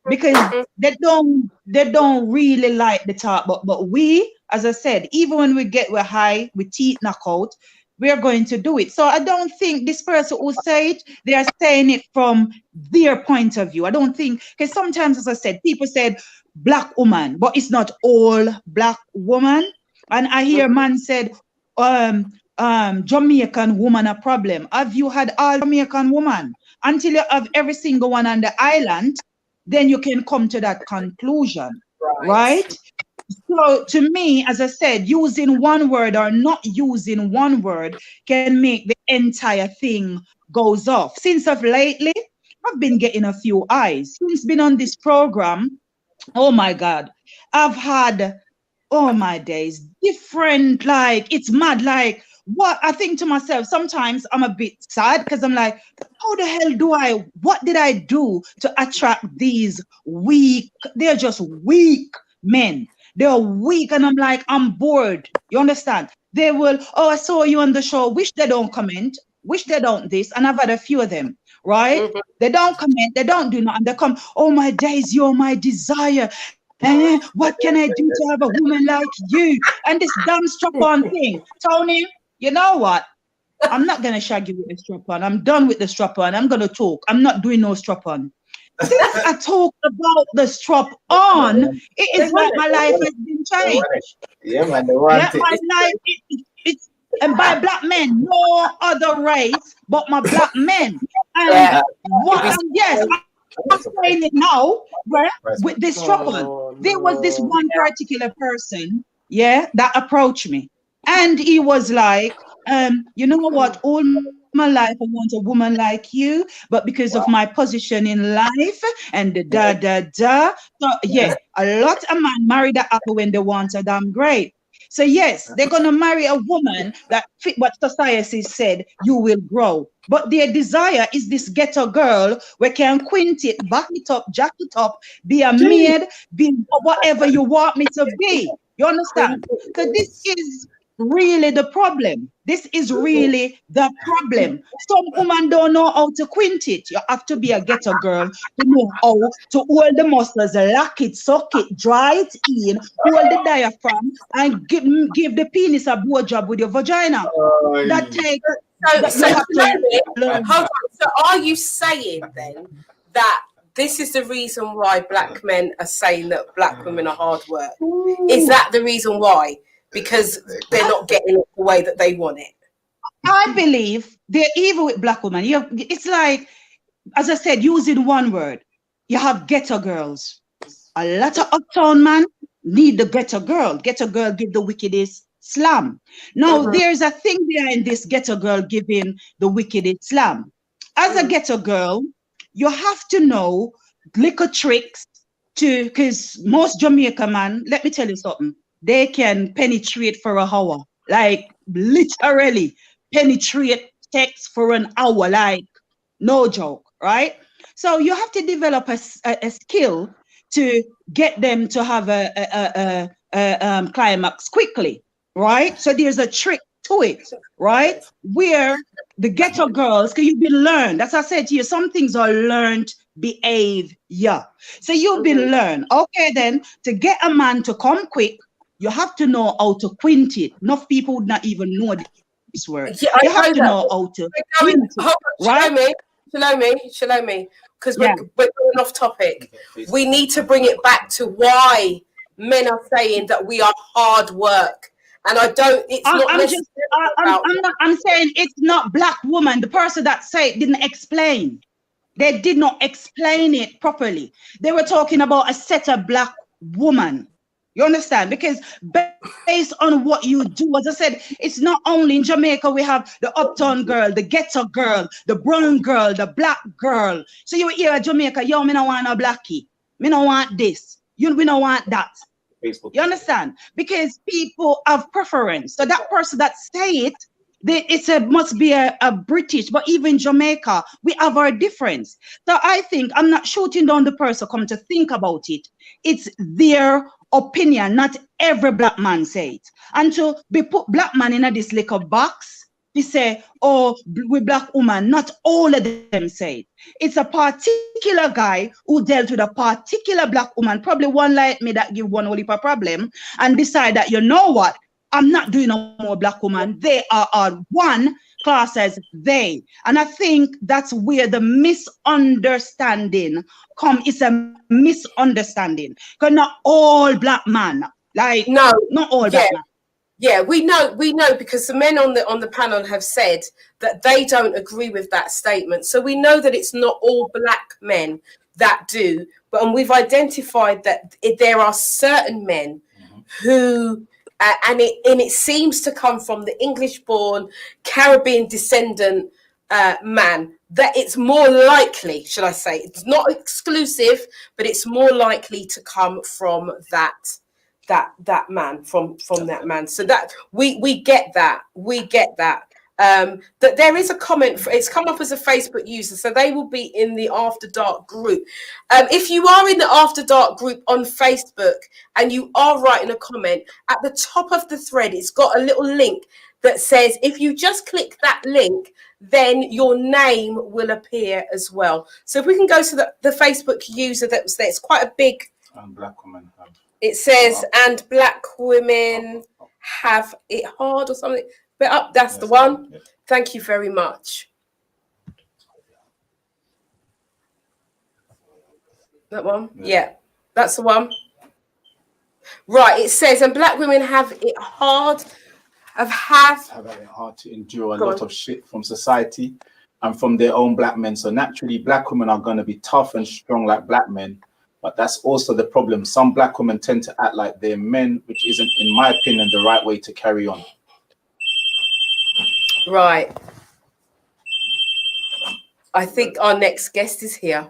because they don't really like the talk. But we, as I said, even when we're high, with teeth knock out, we are going to do it. So I don't think this person who say it, they are saying it from their point of view. I don't think, because sometimes, as I said, people said black woman, but it's not all black woman. And I hear man said, Jamaican woman a problem. Have you had all Jamaican woman? Until you have every single one on the island, then you can come to that conclusion, right? So to me, as I said, using one word or not using one word can make the entire thing goes off. Since of lately, I've been getting a few eyes. Since been on this program, oh my God, I've had, oh my days, different, like, it's mad. Like, what I think to myself, sometimes I'm a bit sad because I'm like, how the hell what did I do to attract these weak, they're just weak men. They're weak, and I'm like, I'm bored. You understand? They will, oh, I saw you on the show. Wish they don't comment. Wish they don't this. And I've had a few of them, right? Mm-hmm. They don't comment. They don't do nothing. They come, oh, my days, you're my desire. What can I do to have a woman like you? And this damn strap-on thing. Tony, you know what? I'm not going to shag you with the strap-on. I'm done with the strap-on. I'm going to talk. I'm not doing no strap-on. Since I talk about the strap-on, it is like my life has been changed. Yeah, man, they want it. My life, it's and by black men, no other race but my black men. And yes, I'm saying it now, right? With this strap-on. There was this one particular person, that approached me. And he was like, you know what, all my life, I want a woman like you, but because of my position in life and the da da da. So yeah, a lot of men marry the apple when they want a damn grape. So yes, they're gonna marry a woman that fit what society said you will grow. But their desire is this ghetto girl where can quint it, back it up, jack it up, be a maid, be whatever you want me to be. You understand? So this is really the problem. This is really the problem. Some women don't know how to quint it. You have to be a ghetto girl to know how to hold the muscles, lock it, suck it, dry it in, hold the diaphragm, and give the penis a blowjob with your vagina. That takes that you have to learn. Hold on. So are you saying then that this is the reason why black men are saying that black women are hard work? Is that the reason why? Because they're not getting it the way that they want it? I believe they're evil with black women. It's like, as I said, using one word, you have ghetto girls. A lot of uptown man need the ghetto girl. Ghetto girl give the wickedest slam. Now, there's a thing behind this ghetto girl giving the wickedest slam. As a ghetto girl, you have to know little tricks because most Jamaica man, let me tell you something, they can penetrate for an hour, like literally penetrate sex for an hour, like no joke, right? So you have to develop a skill to get them to have a climax quickly, right? So there's a trick to it, right? Where the ghetto girls, because you've been learned, as I said to you, some things are learned behavior. So you've been learned. Okay, then to get a man to come quick, you have to know how to quint it. Enough people would not even know this word. Yeah, you have to know how to quint it, right? Show me, because we're going off topic. We need to bring it back to why men are saying that we are hard work. And I don't, I'm saying it's not black woman. The person that said it didn't explain. They did not explain it properly. They were talking about a set of black woman. You understand? Because based on what you do, as I said, it's not only in Jamaica, we have the uptown girl, the ghetto girl, the brown girl, the black girl. So you hear in Jamaica, yo, me don't want a blackie. Me don't want this. We don't want that. Facebook. You understand? Because people have preference. So that person that say it, must be a British, but even Jamaica, we have our difference. So I think I'm not shooting down the person, come to think about it. It's their opinion, not every black man say it. And to be put black man in this little box, we say, oh, we black woman, not all of them say it. It's a particular guy who dealt with a particular black woman, probably one like me that give one whole heap of problem, and decide that, you know what, I'm not doing no more black woman. They are one class as they. And I think that's where the misunderstanding come. It's a misunderstanding. Because not all black man, like no, not all black man. Yeah, we know because the men on the panel have said that they don't agree with that statement. So we know that it's not all black men that do, and we've identified that there are certain men who and it seems to come from the English-born Caribbean descendant man, that it's more likely, should I say, it's not exclusive, but it's more likely to come from that man, from that man. So that we get that. That there is a comment, it's come up as a Facebook user, so they will be in the After Dark group. If you are in the After Dark group on Facebook and you are writing a comment, at the top of the thread, it's got a little link that says, if you just click that link, then your name will appear as well. So if we can go to the Facebook user that was there, it's quite a big... black women have... It says, and black women have it hard or something. But up, that's the one. Yeah. Thank you very much. That one? Yeah, that's the one. Right, it says, and black women have it hard, have it hard to endure a lot of shit from society and from their own black men. So naturally, black women are going to be tough and strong like black men. But that's also the problem. Some black women tend to act like they're men, which isn't, in my opinion, the right way to carry on. Right. I think our next guest is here.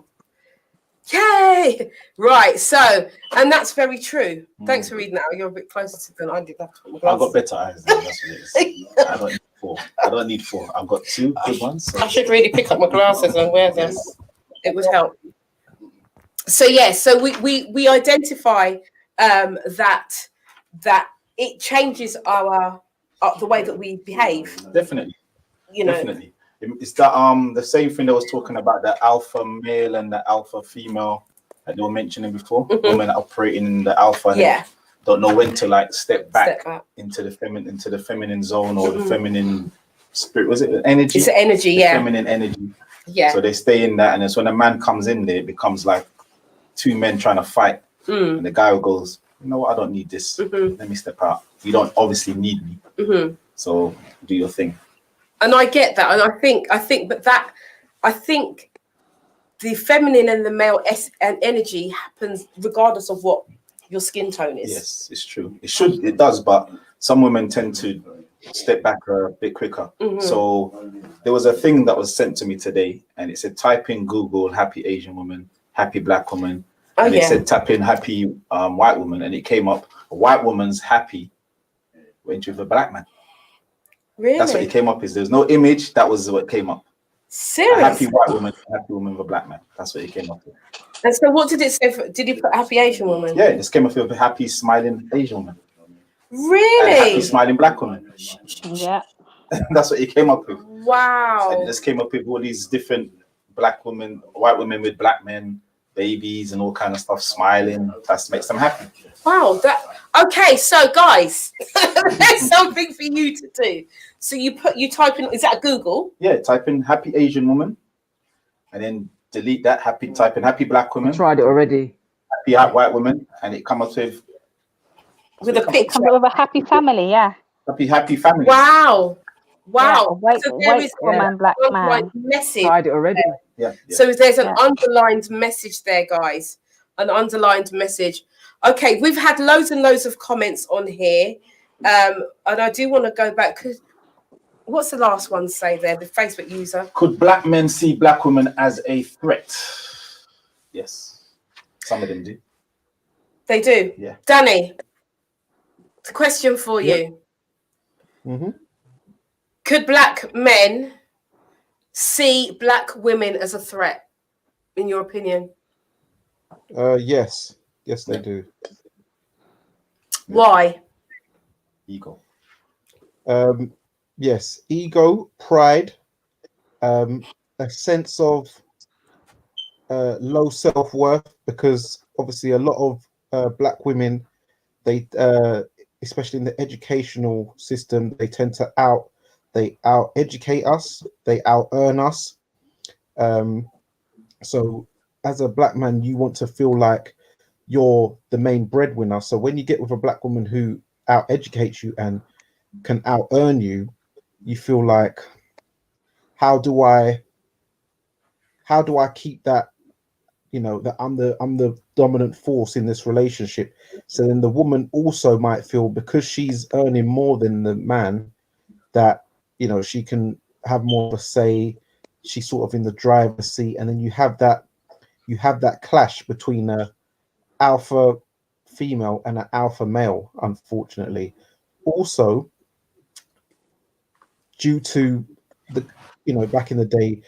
Yay! Right, so, and that's very true. Thanks for reading that. You're a bit closer to than I did. That's I've got better eyes than that's what it is. I don't need four. I don't need four. I've got two good ones. So. I should really pick up my glasses and wear them. Yes. It would help. So yeah, so we identify that it changes our the way that we behave. Definitely. You know. Definitely. It's that the same thing that was talking about the alpha male and the alpha female that they were mentioning before. Women operating in the alpha. Yeah. Don't know when to like step back into the feminine zone or the feminine spirit. Was it the energy? It's the energy, yeah. Feminine energy. Yeah. So they stay in that, and it's when a man comes in there, it becomes like two men trying to fight. And the guy goes, you know what, I don't need this. Let me step out. You don't obviously need me. So do your thing. And I get that, and I think the feminine and the male and energy happens regardless of what your skin tone is. Yes, it's true. It does, but some women tend to step back a bit quicker. So there was a thing that was sent to me today, and it said type in Google happy Asian woman, happy black woman, and it said tap in happy white woman, and it came up a white woman's happy went with a black man. Really? That's what it came up is. There's no image. That was what came up. Seriously? A happy white woman, happy woman with a black man. That's what it came up with. And so what did it say? Did you put happy Asian woman? Yeah, it just came up with a happy smiling Asian woman. Really? And a happy smiling black woman. Yeah. That's what it came up with. Wow. And it just came up with all these different black women, white women with black men, babies and all kind of stuff, smiling. That makes them happy. Wow. Okay, so guys, there's something for you to do. So you type in, is that Google? Yeah, type in happy Asian woman and then delete that, type in happy black woman. I tried it already. Happy white woman, and it comes up with a picture. Comes up with a happy family, yeah. Happy family. Wow. Wow. Yeah, So there is woman, black man. message. Tried it already. Yeah. So there's an underlined message there, guys. An underlined message. Okay, we've had loads and loads of comments on here. And I do want to go back. What's the last one say there? The Facebook user. Could black men see black women as a threat? Yes. Some of them do. They do? Yeah. Danny, the question for you. Could black men see black women as a threat, in your opinion? Yes. Yes, they do. Why? Ego. Yes, ego, pride, a sense of low self-worth, because obviously a lot of black women, they especially in the educational system, they tend to out educate us, they out earn us. So as a black man, you want to feel like you're the main breadwinner. So when you get with a black woman who out educates you and can out earn you, you feel like, how do I keep that, you know, that I'm the dominant force in this relationship. So then the woman also might feel, because she's earning more than the man, that, you know, she can have more of a say. She's sort of in the driver's seat, and then you have that clash between a alpha female and an alpha male, unfortunately. Also, due to the, you know, back in the day,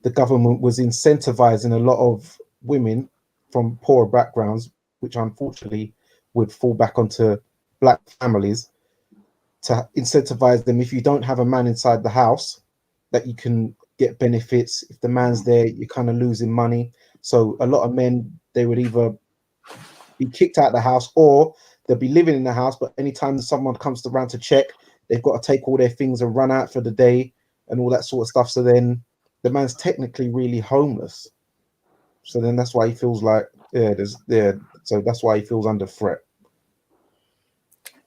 the government was incentivizing a lot of women from poorer backgrounds, which unfortunately would fall back onto black families, to incentivize them. If you don't have a man inside the house, that you can get benefits. If the man's there, you're kind of losing money. So a lot of men, they would either be kicked out of the house, or they'll be living in the house, but anytime someone comes around to check, they've got to take all their things and run out for the day and all that sort of stuff. So then the man's technically really homeless. So then that's why he feels like, so that's why he feels under threat.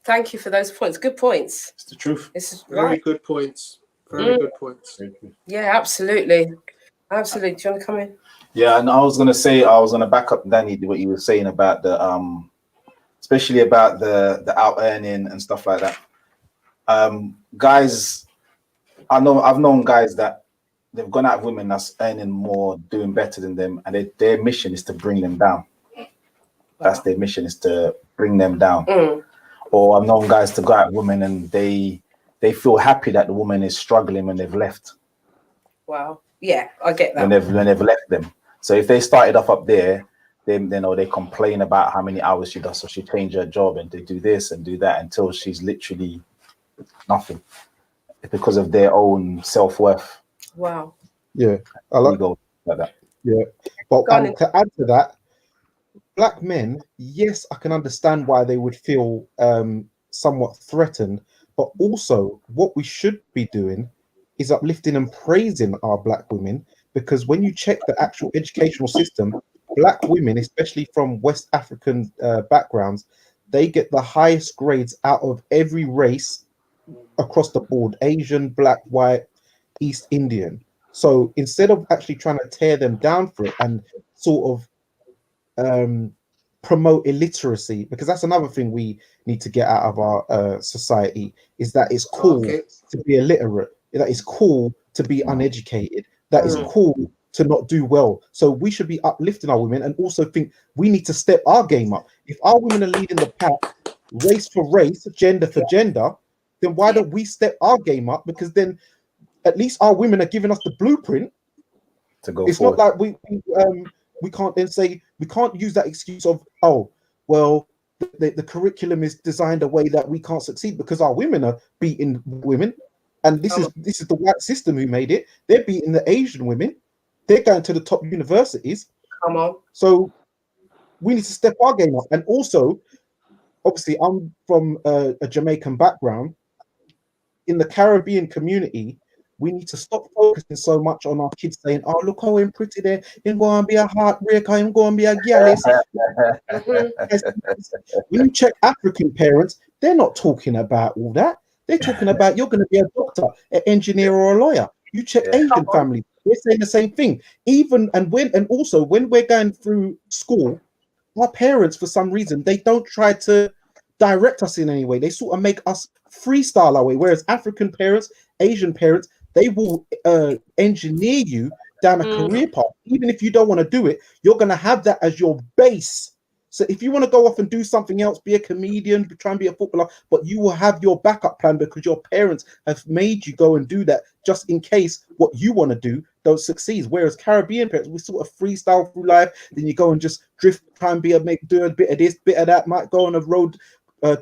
Thank you for those points. Good points. It's the truth. This is Very right. good points. Very good points. Yeah, absolutely. Absolutely. Do you want to come in? Yeah, and I was gonna back up Danny, what you were saying about the especially about the out earning and stuff like that. Guys, I've known guys that they've gone out of women that's earning more, doing better than them, and their mission is to bring them down. That's their mission, is to bring them down. Or I've known guys to go out with women and they feel happy that the woman is struggling when they've left. Wow. Yeah, I get that. When they've left them. So if they started off up there, then they complain about how many hours she does, so she change her job and they do this and do that until she's literally nothing because of their own self-worth. Wow. Yeah, I like that. Yeah, but to add to that, black men, yes, I can understand why they would feel somewhat threatened, but also what we should be doing is uplifting and praising our black women, because when you check the actual educational system, black women, especially from West African backgrounds, they get the highest grades out of every race across the board: Asian, black, white, East Indian. So instead of actually trying to tear them down for it and sort of promote illiteracy, because that's another thing we need to get out of our society, is that it's cool to be illiterate, that it's cool to be uneducated, that is cool to not do well. So we should be uplifting our women and also think we need to step our game up. If our women are leading the pack, race for race, gender for gender, then why don't we step our game up? Because then at least our women are giving us the blueprint to go it's forward. Not like we can't then say, we can't use that excuse of, oh, well, the curriculum is designed a way that we can't succeed because our women are beating women. And this is the white system who made it. They're beating the Asian women. They're going to the top universities. Come on. So we need to step our game up. And also, obviously, I'm from a Jamaican background. In the Caribbean community, we need to stop focusing so much on our kids saying, oh, look how I'm pretty there. I'm going to be a heartbreaker. I'm going to be a gallus. When you check African parents, they're not talking about all that. They're talking about you're going to be a doctor, an engineer, or a lawyer. You check Asian families, they're saying the same thing. Also when we're going through school, our parents, for some reason, they don't try to direct us in any way. They sort of make us freestyle our way. Whereas African parents, Asian parents, they will engineer you down a career path. Even if you don't want to do it, you're going to have that as your base. So if you want to go off and do something else, be a comedian, try and be a footballer, but you will have your backup plan because your parents have made you go and do that just in case what you want to do don't succeed. Whereas Caribbean parents, we sort of freestyle through life. Then you go and just drift, try and do a bit of this, bit of that, might go on a road,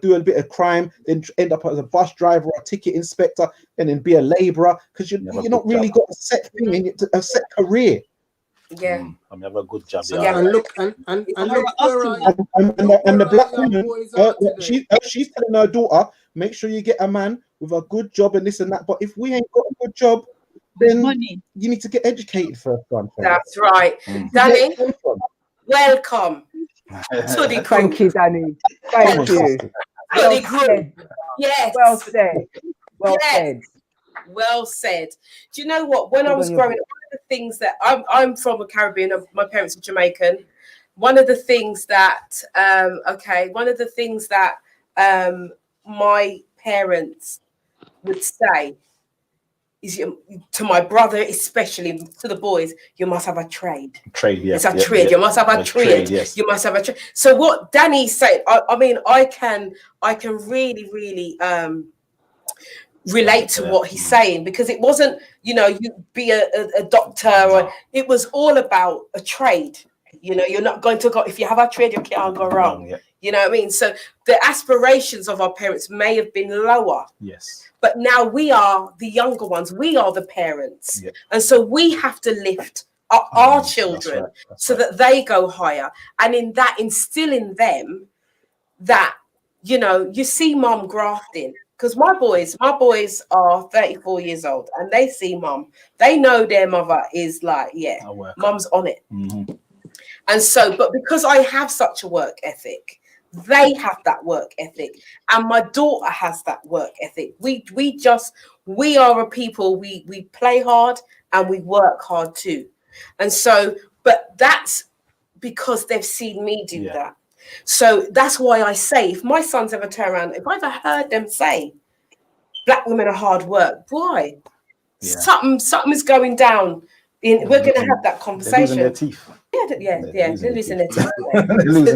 do a bit of crime, then end up as a bus driver or a ticket inspector, and then be a labourer because you're not really got a set thing in it, a set career. Yeah, I mean, have a good job. And look, and look where and the black woman, boys are today. she's telling her daughter, make sure you get a man with a good job and this and that. But if we ain't got a good job, then you need to get educated first. That's right. Danny, welcome to the crew. Thank you, Danny. Thank you. To the crew. Yes. Well said. Well said. Well said. Do you know what? When I was growing up, one of the things that I'm from the Caribbean, my parents are Jamaican. One of the things that my parents would say is, to my brother, especially to the boys, you must have a trade. It's a trade. You must have a trade. Yes. You must have a trade. So what Danny said, I mean, I can really, really relate to what he's saying, because it wasn't, you be a doctor, or it was all about a trade. You're not going to go, if you have a trade, you can't go wrong. You know what I mean? So the aspirations of our parents may have been lower. Yes. But now we are the younger ones. We are the parents. And so we have to lift up our children so that they go higher. And in that, instill in them that, you see mom grafting. Because my boys are 34 years old and they see mom. They know their mother is like, mom's on it. Mm-hmm. And so, but because I have such a work ethic, they have that work ethic, and my daughter has that work ethic. We are a people, we play hard and we work hard too. And so, but that's because they've seen me do that. So that's why I say, if my sons ever turn around, if I ever heard them say black women are hard work, why? something is going down. We're going to have that They're losing their conversation. teeth. They're losing their teeth.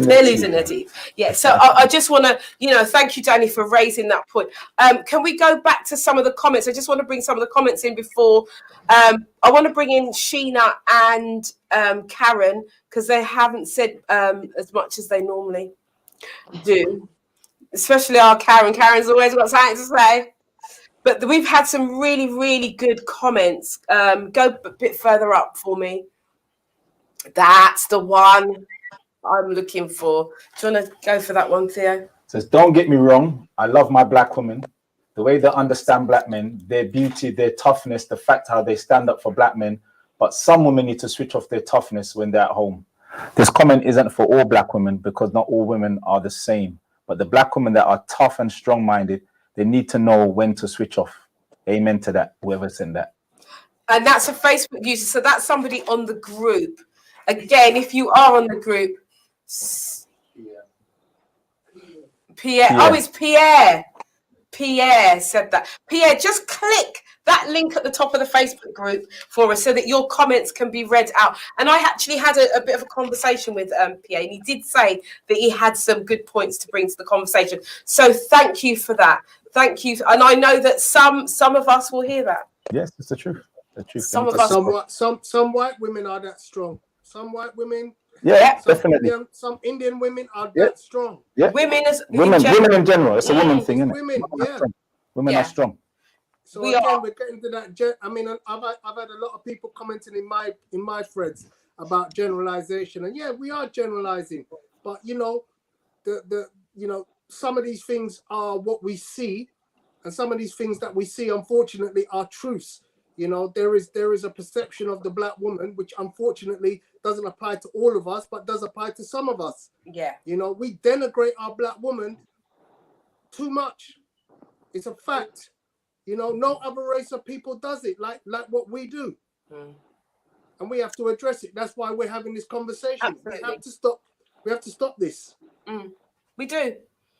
They're losing their teeth. Yeah. So I just want to, thank you, Danny, for raising that point. Can we go back to some of the comments? I just want to bring some of the comments in before. I want to bring in Sheena and Karen, because they haven't said as much as they normally do. Especially our Karen. Karen's always got something to say. But we've had some really, really good comments. Go a bit further up for me. That's the one I'm looking for. Do you want to go for that one, Theo? It says, don't get me wrong. I love my black women. The way they understand black men, their beauty, their toughness, the fact how they stand up for black men. But some women need to switch off their toughness when they're at home. This comment isn't for all black women because not all women are the same. But the black women that are tough and strong-minded, they need to know when to switch off. Amen to that, whoever said that. And that's a Facebook user. So that's somebody on the group. Again, if you are on the group, Pierre. Oh, it's Pierre. Pierre said that. Pierre, just click that link at the top of the Facebook group for us so that your comments can be read out. And I actually had a bit of a conversation with Pierre, and he did say that he had some good points to bring to the conversation. So thank you for that. Thank you. And I know that some of us will hear that. Yes, it's the truth. The truth. Some of us. Some white women are that strong. Some white women. Yeah, definitely. Some Indian women are that strong. Yeah. Women in general. It's a woman thing, isn't it? Women, Women are strong. So we're getting to that. I mean, I've had a lot of people commenting in my threads about generalization, and we are generalizing, but some of these things are what we see, and some of these things that we see, unfortunately, are truths. There is a perception of the black woman which unfortunately doesn't apply to all of us, but does apply to some of us. Yeah. We denigrate our black woman too much. It's a fact. No other race of people does it like what we do. And we have to address it. That's why we're having this conversation. Absolutely. We have to stop this. We do.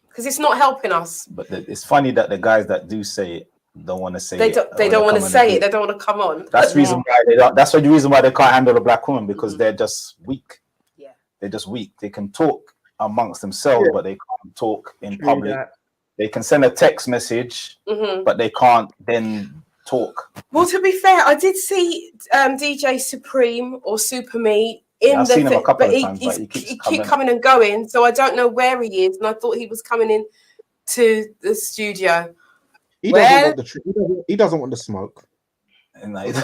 Because it's not helping us. But it's funny that the guys that do say it don't want to say it. They don't want to say it. They don't want to come on. That's the reason why that's the reason why they can't handle a black woman, because they're just weak. Yeah. They're just weak. They can talk amongst themselves, but they can't talk in public. They can send a text message, but they can't then talk. Well, to be fair, I did see DJ Supreme or Super Me in I've the seen him a couple but of times, but he keeps coming and going. So I don't know where he is, and I thought he was coming in to the studio. He doesn't want the he doesn't want the smoke. And it's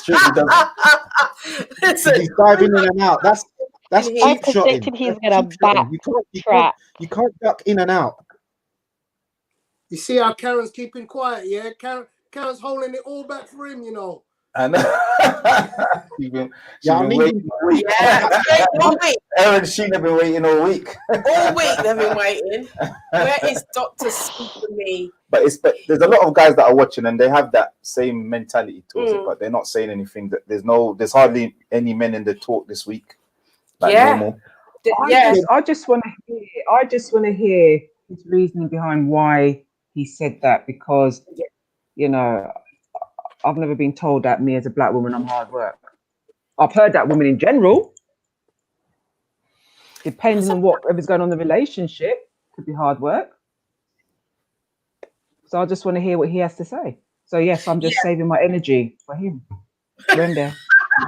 true, he doesn't. He's diving in and out. That's I cheap shotting. predicted he's gonna backtrack. You can't duck in and out. You see how Karen's keeping quiet, yeah? Karen's holding it all back for him, And she's been waiting all week. Aaron and Sheena have been waiting all week. All week they've been waiting. Where is Dr. Super Me? But there's a lot of guys that are watching and they have that same mentality towards it, but they're not saying anything. There's hardly any men in the talk this week. Normal. I just want to hear his reasoning behind why he said that, because I've never been told that me as a black woman I'm hard work. I've heard that women in general, depending on whatever's going on in the relationship, could be hard work. So I just want to hear what he has to say. So yes, I'm just saving my energy for him. Brenda.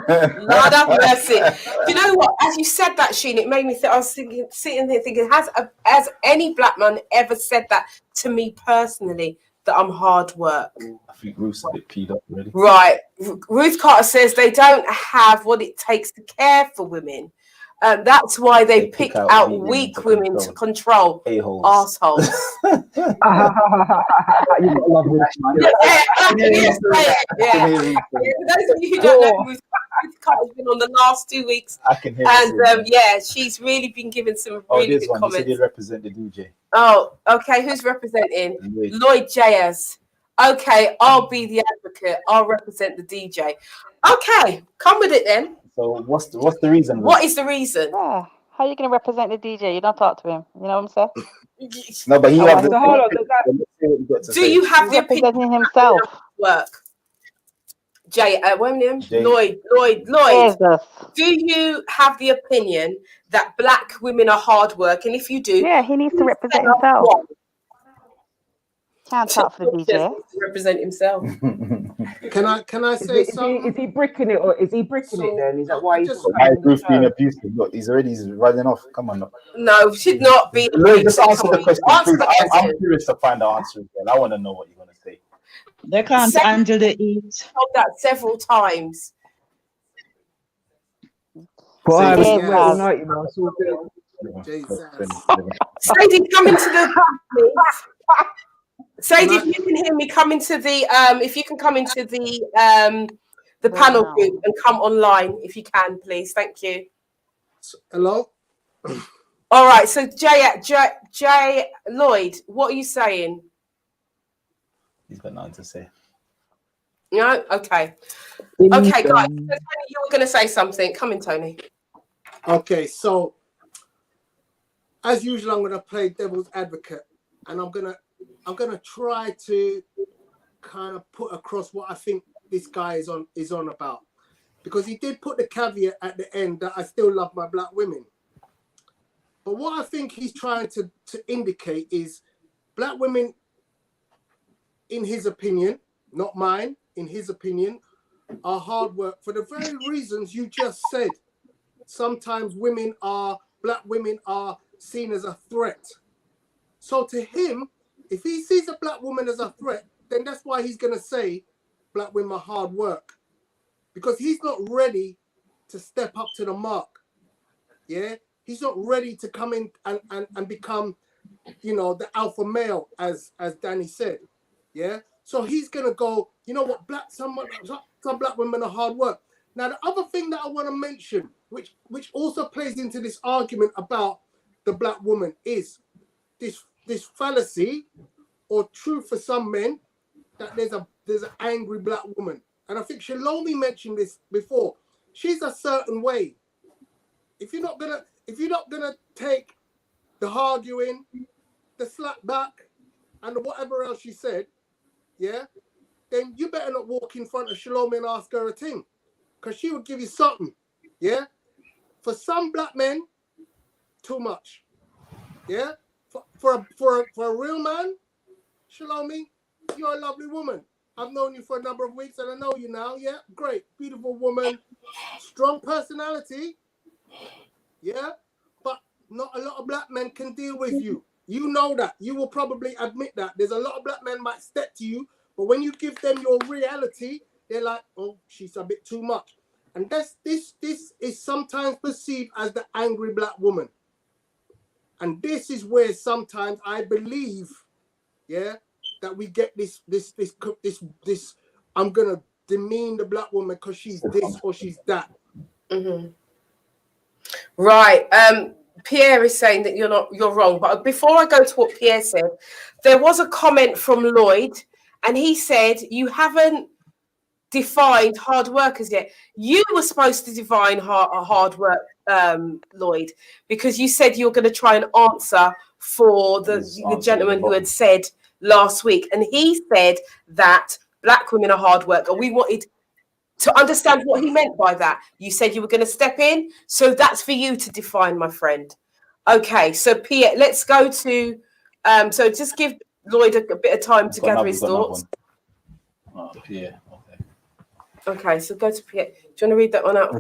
Lord have mercy. You know what? As you said that, Sheena, it made me think. I was sitting there thinking, has any black man ever said that to me personally? That I'm hard work. I think Ruth's a bit peed up already. Right. Ruth Carter says they don't have what it takes to care for women. That's why they pick out weak women to control assholes. You gotta love Ruth, man. Yeah. For those of you who don't know, Ruth Carter's been on the last 2 weeks. I can hear and she's really been giving some really good comments. You said you represent the DJ. Oh, okay. Who's representing? Lloyd Jayers. Okay, I'll be the advocate. I'll represent the DJ. Okay, come with it then. So what's the reason? What is the reason? Yeah. How are you going to represent the DJ? You don't talk to him. You know what I'm saying? No, but he Oh, has well, the. so hold on, does that- Let's see what you got to Do say. you have He's the opinion representing himself. work? Jay, what's his name? Jay. Lloyd. Jesus. Do you have the opinion that black women are hard work? And if you do, Yeah, he needs to please represent tell us himself. why. Chant out for the Just DJ. needs to represent himself. Can I say something? Is he bricking it, or is he bricking it? So, Then is that I why he's just- not Why coming is on the Ruth being show? abusive? Look, he's running off. Come on. No, should not be. Lloyd, just answer the question. Answer Please. the I'm question. curious to find the answer as well. I want to know what you're going to say. They can't Second- handle the heat. Told that several times. But Say it's yes. wet all night, you know. It's all good. Jesus. Sadie, come into the. Sadie, if you can hear me, come into the. If you can come into the panel Wow. group and come online, if you can, please. Thank you. Hello? All right. So Jay Lloyd, what are you saying? He's got nothing to say. No. Okay. Okay, guys. So Tony, you were going to say something. Come in, Tony. Okay, so as usual, I'm going to play devil's advocate, and I'm gonna try to kind of put across what I think this guy is on about, because he did put the caveat at the end that I still love my black women. But what I think he's trying to indicate is black women, in his opinion, not mine, in his opinion, are hard work for the very reasons you just said. Sometimes black women are seen as a threat. So to him, if he sees a black woman as a threat, then that's why he's going to say black women are hard work. Because he's not ready to step up to the mark. Yeah? He's not ready to come in and become, the alpha male, as Danny said. Yeah? So he's going to go, you know what, some black women are hard work. Now, the other thing that I want to mention, which also plays into this argument about the black woman, is this fallacy or truth for some men that there's an angry black woman. And I think Shalomi mentioned this before. She's a certain way. If you're not gonna take the arguing, the slap back, and the whatever else she said, yeah, then you better not walk in front of Shalomi and ask her a thing, because she would give you something. Yeah. For some black men, too much. Yeah. For a real man, Shalomi, you're a lovely woman. I've known you for a number of weeks and I know you now. Yeah, great. Beautiful woman. Strong personality. Yeah. But not a lot of black men can deal with you. You know that. You will probably admit that. There's a lot of black men might step to you, but when you give them your reality, they're like, oh, she's a bit too much. And this is sometimes perceived as the angry black woman. And this is where sometimes I believe, yeah, that we get this I'm gonna demean the black woman because she's this or she's that. Mm-hmm. Right. Pierre is saying that you're wrong. But before I go to what Pierre said, there was a comment from Lloyd, and he said you haven't defined hard workers yet. You were supposed to define hard work, Lloyd, because you said you were going to try and answer for the gentleman who had said last week, and he said that black women are hard work, and we wanted to understand what he meant by that. You said you were going to step in, so that's for you to define, my friend. Okay, so Pierre, let's go to so just give Lloyd a bit of time to gather his thoughts. Pierre. Okay, so go to Pierre. Do you want to read that one out?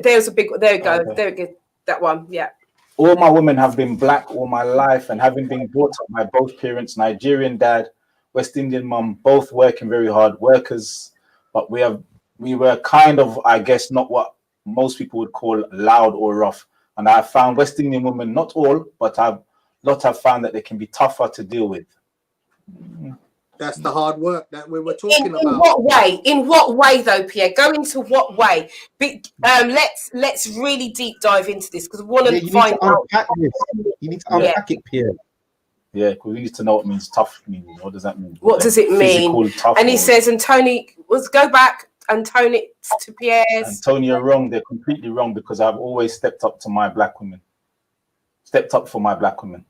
There's a big one. There we go. Okay. There we go. That one. Yeah. All my women have been black all my life, and having been brought up by both parents, Nigerian dad, West Indian mum, both working very hard workers. But we were kind of, I guess, not what most people would call loud or rough. And I found West Indian women, not all, but a lot have found that they can be tougher to deal with. That's the hard work that we were talking about. In what way? In what way, though, Pierre? Go into what way? Let's really deep dive into this, because we want to find out. Unpack this. You need to unpack it, Pierre. Yeah, because we need to know what means tough means. What does that mean? What does it mean? And he says, and Tony, let's go back, and Tony to Pierre's. And Tony, you're wrong. They're completely wrong, because I've always stepped up to my black women. stepped up for my black women.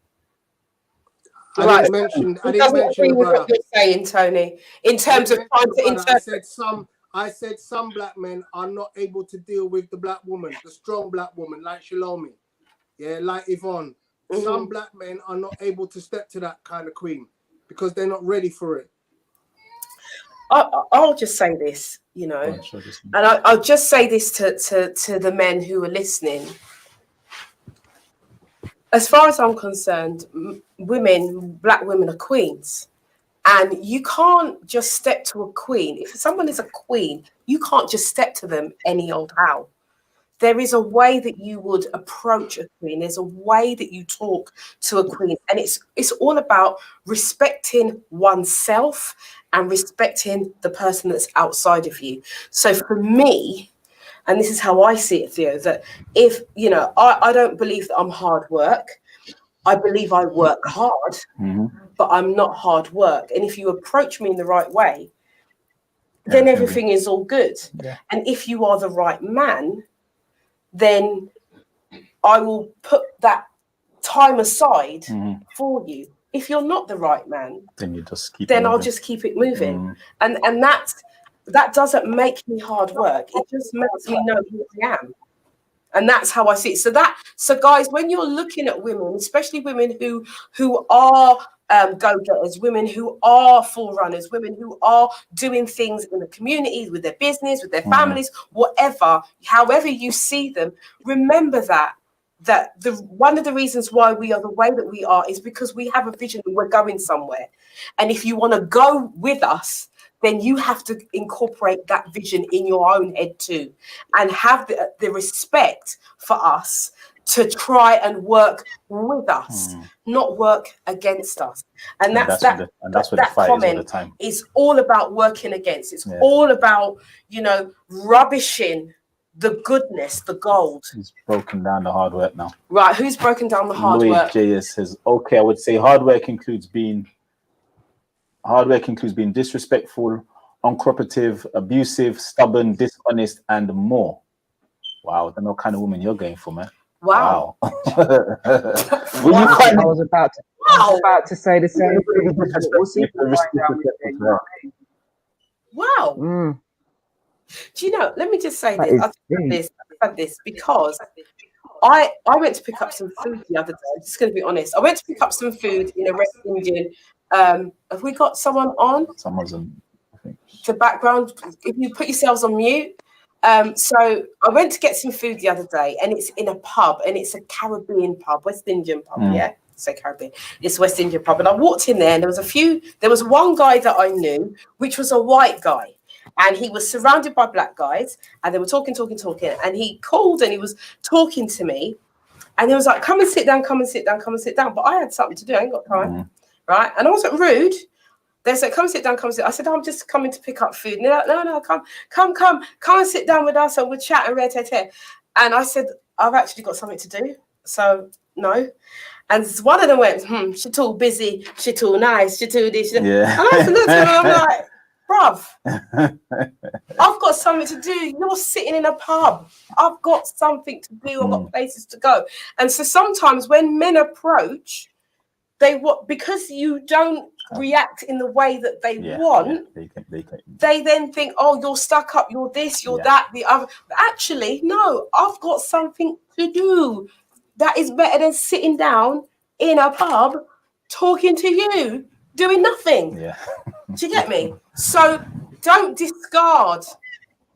I Right. didn't mention. I He didn't doesn't mention agree the with what brother. you're saying, Tony, in I terms didn't of trying mention the to brother. I interpret. said some. I said some black men are not able to deal with the black woman, the strong black woman, like Shalomi, yeah, like Yvonne. Some black men are not able to step to that kind of queen because they're not ready for it. I'll just say this, you know, and I'll just say this to the men who are listening. As far as I'm concerned, black women are queens. And you can't just step to a queen. If someone is a queen, you can't just step to them any old how. There is a way that you would approach a queen. There's a way that you talk to a queen. And it's all about respecting oneself and respecting the person that's outside of you. So for me, and this is how I see it, Theo, that if, you know, I don't believe that I'm hard work. I believe I work hard, but I'm not hard work. And if you approach me in the right way, then everything is all good. Yeah. And if you are the right man, then I will put that time aside for you. If you're not the right man, then you just keep. I'll just keep it moving. And that doesn't make me hard work. It just makes me know who I am. And that's how I see it. So guys, when you're looking at women, especially women who are go-getters, women who are forerunners, women who are doing things in the community, with their business, with their families, whatever, however you see them, remember that one of the reasons why we are the way that we are is because we have a vision and we're going somewhere. And if you want to go with us, then you have to incorporate that vision in your own head too, and have the respect for us to try and work with us, not work against us. And that's where the fight is all the time. It's all about working against. It's all about, you know, rubbishing the goodness, the gold. He's broken down the hard work now. Right, who's broken down the hard Louis work? J.S. says, okay, I would say hard work includes being disrespectful, uncooperative, abusive, stubborn, dishonest, and more. Wow, I don't know what kind of woman you're going for, man. Wow. I was about to say the same thing. Wow. Do you know, let me just say this. I've had this because I went to pick up some food the other day. I'm just going to be honest. I went to pick up some food in a West Indian. Have we got someone on? Someone's on, I think. The background, if you put yourselves on mute. So I went to get some food the other day, and it's in a pub, and it's a Caribbean pub, West Indian pub, say Caribbean. It's West Indian pub. And I walked in there, and there was one guy that I knew, which was a white guy. And he was surrounded by black guys, and they were talking. And he called and he was talking to me, and he was like, come and sit down. But I had something to do. I ain't got time. Right. And I wasn't rude. They said, come sit down. I said, I'm just coming to pick up food. And they're like, no, come and sit down with us and we'll chat and red. And I said, I've actually got something to do. So no. And one of them went, she too busy, she too nice, she too this. Yeah. And I looked at him, I'm like, bruv, I've got something to do. You're sitting in a pub. I've got something to do. I've got places to go. And so sometimes when men approach, because you don't react in the way that they want, they then think, oh, you're stuck up, you're this, you're that, the other. But actually, no, I've got something to do that is better than sitting down in a pub talking to you, doing nothing. Yeah. Do you get me? So don't discard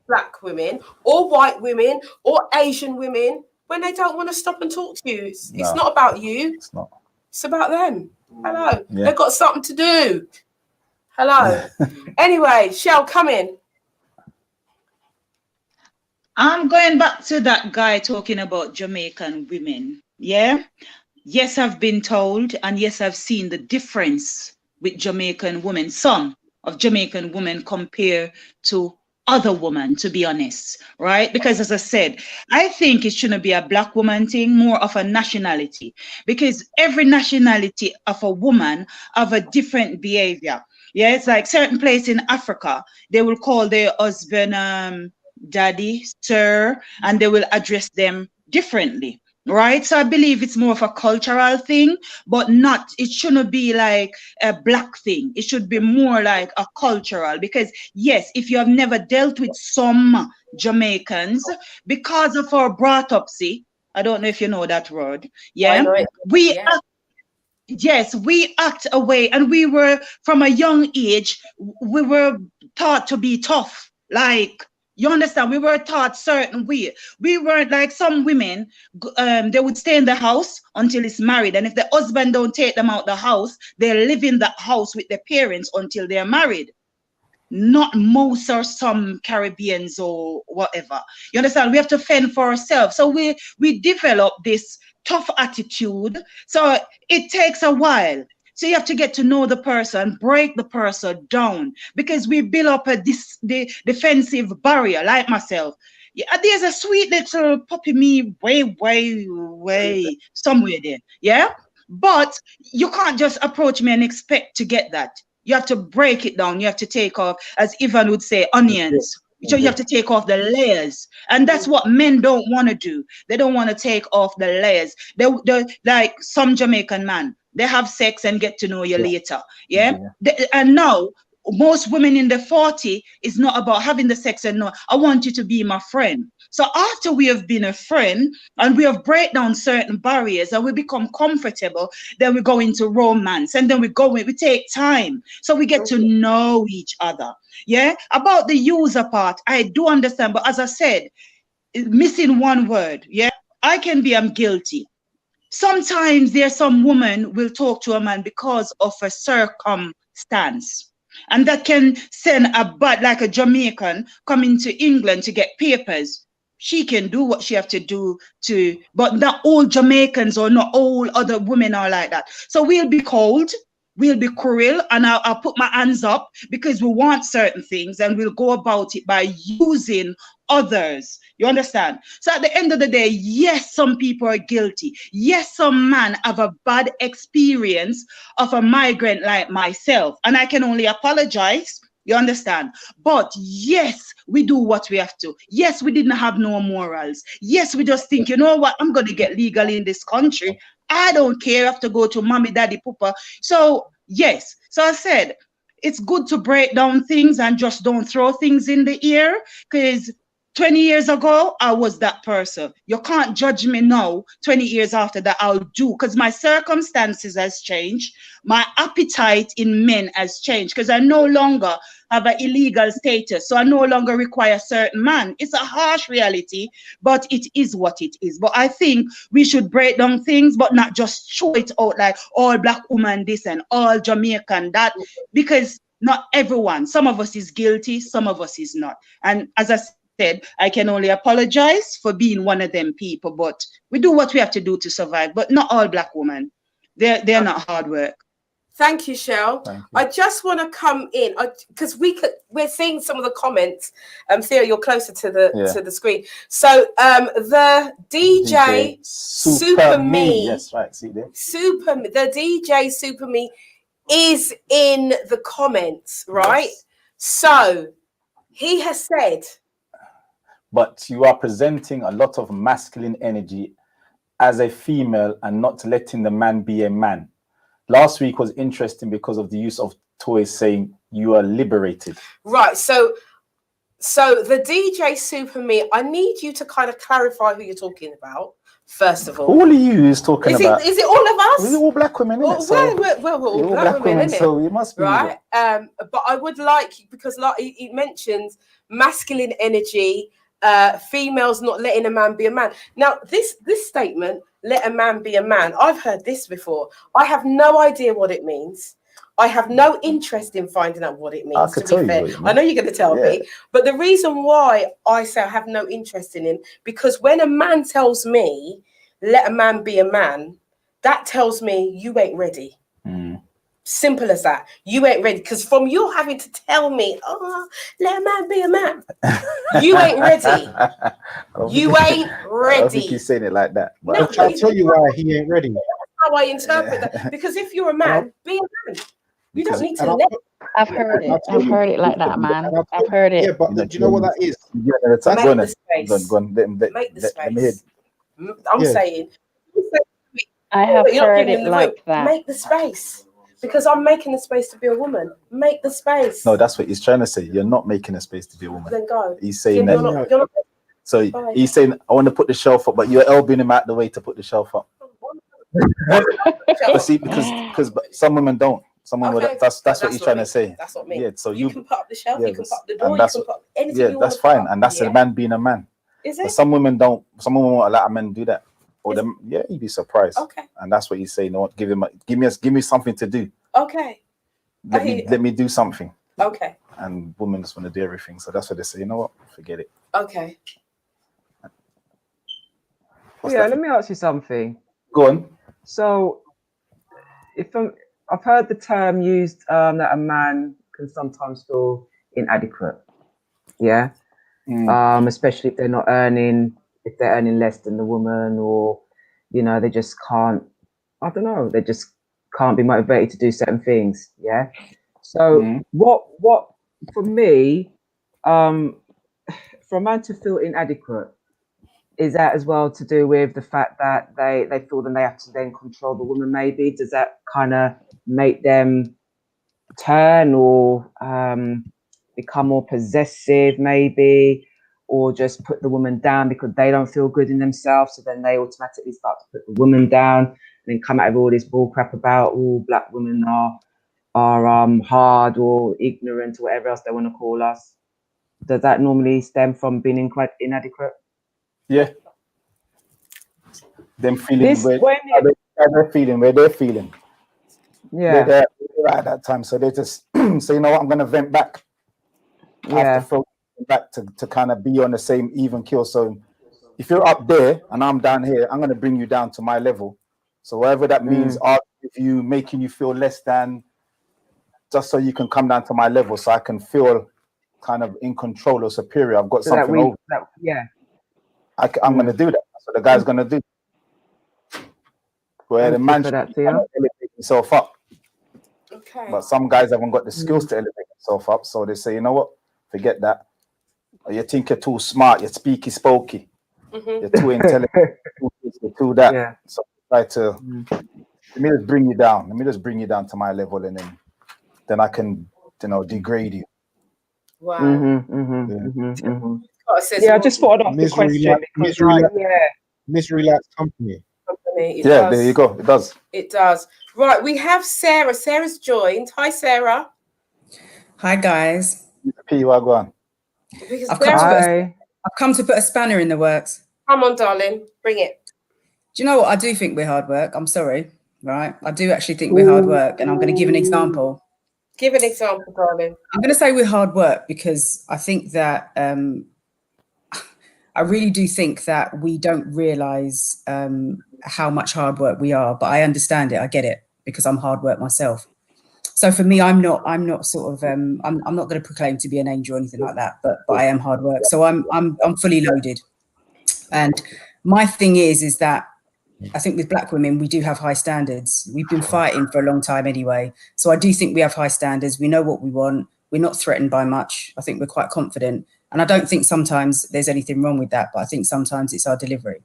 black women or white women or Asian women when they don't want to stop and talk to you. It's not about you. It's not. It's about them. Hello. Yeah. They've got something to do. Hello. Anyway, Shell, come in. I'm going back to that guy talking about Jamaican women. Yeah. Yes, I've been told, and yes, I've seen the difference with Jamaican women. Some of Jamaican women compare to other women, to be honest, right? Because as I said, I think it shouldn't be a black woman thing, more of a nationality, because every nationality of a woman have a different behavior. Yeah, it's like certain place in Africa, they will call their husband daddy, sir, and they will address them differently. right? So I believe it's more of a cultural thing, but not, it shouldn't be like a black thing. It should be more like a cultural, because yes, if you have never dealt with some Jamaicans, because of our brought up, see, I don't know if you know that word. I Yeah. know it. We Yeah. yes, we act away, and we were from a young age, we were taught to be tough. Like, you understand, we were taught certain way. We weren't like some women, they would stay in the house until it's married. And if the husband don't take them out the house, they live in the house with their parents until they're married. Not most or some Caribbeans or whatever. You understand? We have to fend for ourselves. So we develop this tough attitude. So it takes a while. So you have to get to know the person, break the person down, because we build up the defensive barrier, like myself. Yeah, there's a sweet little puppy me way somewhere there. Yeah. But you can't just approach me and expect to get that. You have to break it down. You have to take off, as Ivan would say, onions. So you have to take off the layers. And that's what men don't want to do. They don't want to take off the layers. They like some Jamaican man, they have sex and get to know you later. Yeah. And now most women in the 40 is not about having the sex and no, I want you to be my friend. So after we have been a friend and we have break down certain barriers and we become comfortable, then we go into romance, and then we take time. So we get to know each other. Yeah. About the user part, I do understand. But as I said, missing one word. Yeah. I'm guilty. Sometimes there's some woman will talk to a man because of a circumstance. And that can send like a Jamaican coming to England to get papers. She can do what she have to do but not all Jamaicans or not all other women are like that. So we'll be cold, we'll be cruel, and I'll put my hands up because we want certain things, and we'll go about it by using others. You understand? So at the end of the day, yes, some people are guilty. Yes, some man have a bad experience of a migrant like myself, and I can only apologize. You understand? But yes, we do what we have to. Yes, we didn't have no morals. Yes, we just think, you know what, I'm going to get legal in this country. I don't care. I have to go to mommy, daddy, papa. So yes. So I said, it's good to break down things and just don't throw things in the air, because 20 years ago, I was that person. You can't judge me now, 20 years after that, I'll do, because my circumstances has changed. My appetite in men has changed, because I no longer have an illegal status. So I no longer require a certain man. It's a harsh reality, but it is what it is. But I think we should break down things, but not just show it out like all black women this and all Jamaican that, because not everyone, some of us is guilty, some of us is not. And as I said, I can only apologize for being one of them people, but we do what we have to do to survive. But not all black women. They're not hard work. Thank you, Shell. Thank you. I just want to come in because we're seeing some of the comments. Theo, you're closer to the screen. So the DJ Super Me, yes, right. See there. the DJ Super Me is in the comments, right? Yes. So he has said, but you are presenting a lot of masculine energy as a female and not letting the man be a man. Last week was interesting because of the use of toys saying you are liberated. Right. So the DJ Super Me, I need you to kind of clarify who you're talking about, first of all. All of you is talking about. Is it all of us? We're all black women, isn't it? So we're all black women, isn't it? So you must be. Right. But I would like, because like he mentions masculine energy, females not letting a man be a man. Now, this statement, let a man be a man, I've heard this before. I have no idea what it means. I have no interest in finding out what it means, to be fair. I know you're going to tell me, but the reason why I say I have no interest in him, because when a man tells me, let a man be a man, that tells me you ain't ready. Simple as that. You ain't ready. Because from you having to tell me, oh, let a man be a man, you ain't ready. You ain't ready. I don't think he's saying it like that. But no, I'll tell you why he ain't ready. That's how I interpret that. Because if you're a man, be a man. You don't need to let. I've heard it. I've heard it like that, man. I've heard it. Yeah, but do you know what that is? Go on. Make the space. I'm Yeah. saying, I have but you're not heard giving it him the like room. that. Make the space. Because I'm making the space to be a woman. Make the space. No, that's what he's trying to say. You're not making a space to be a woman. Then go. He's saying that. You're not, So Bye. he's saying, I want to put the shelf up, but you're elbowing him out the way to put the shelf up. But see, because some women don't. Some women, Okay, that's but what he's trying to say. That's not me. Yeah, so you can put up the shelf, yeah, you can put up the and door, you that's can put up anything yeah, you that's want to fine, put up. and that's a man being a man. Is But it? some women don't. Some women won't allow a man do that. Or them, yeah, you'd be surprised. Okay. And that's what he's saying. No, give me something to do. Okay. Let me do something. Okay. And women just want to do everything. So that's what they say. You know what? Forget it. Okay. Let me ask you something. Go on. So, I've heard the term used that a man can sometimes feel inadequate. Yeah. Especially if they're earning less than the woman, or they just can't. I don't know. They just can't be motivated to do certain things. Yeah. So what for me, for a man to feel inadequate, is that as well to do with the fact that they feel that they have to then control the woman? Maybe does that kind of make them turn or become more possessive, maybe, or just put the woman down because they don't feel good in themselves, so then they automatically start to put the woman down and then come out with all this bull crap about all black women are hard or ignorant or whatever else they want to call us? Does that normally stem from being inadequate? Yeah. Them feeling where they're feeling. Yeah. They're at that time. So they just say, you know what, I'm gonna vent back. I have to throw back to kind of be on the same even keel. So if you're up there and I'm down here, I'm gonna bring you down to my level. So whatever that means, arguing with you, making you feel less than, just so you can come down to my level, so I can feel kind of in control or superior. I've got So something over. I'm going to do that. That's what the guy's going to do. Where the man should elevate himself up. Okay. But some guys haven't got the skills to elevate themselves up. So they say, you know what? Forget that. Or you think you're too smart. You're speaky spokey. You're too intelligent. You're too that. Yeah. So try to let me just bring you down. Let me just bring you down to my level, and then I can, degrade you. Wow. Yeah, I just thought I'd ask the question misery likes company. Yeah, there you go. It does. It does. Right, we have Sarah. Sarah's joined. Hi, Sarah. Hi, guys. P, go on. I've come to put a spanner in the works. Come on, darling. Bring it. Do you know what? I do think we're hard work. I'm sorry, right? I do actually think we're hard work, and I'm going to give an example. Give an example, darling. I'm going to say we're hard work because I think that I really do think that we don't realise how much hard work we are. But I understand it. I get it because I'm hard work myself. So for me, I'm not sort of I'm not going to proclaim to be an angel or anything like that. But I am hard work. So I'm fully loaded. And my thing is that I think with black women, we do have high standards. We've been fighting for a long time anyway. So I do think we have high standards. We know what we want. We're not threatened by much. I think we're quite confident. And I don't think sometimes there's anything wrong with that, but I think sometimes it's our delivery.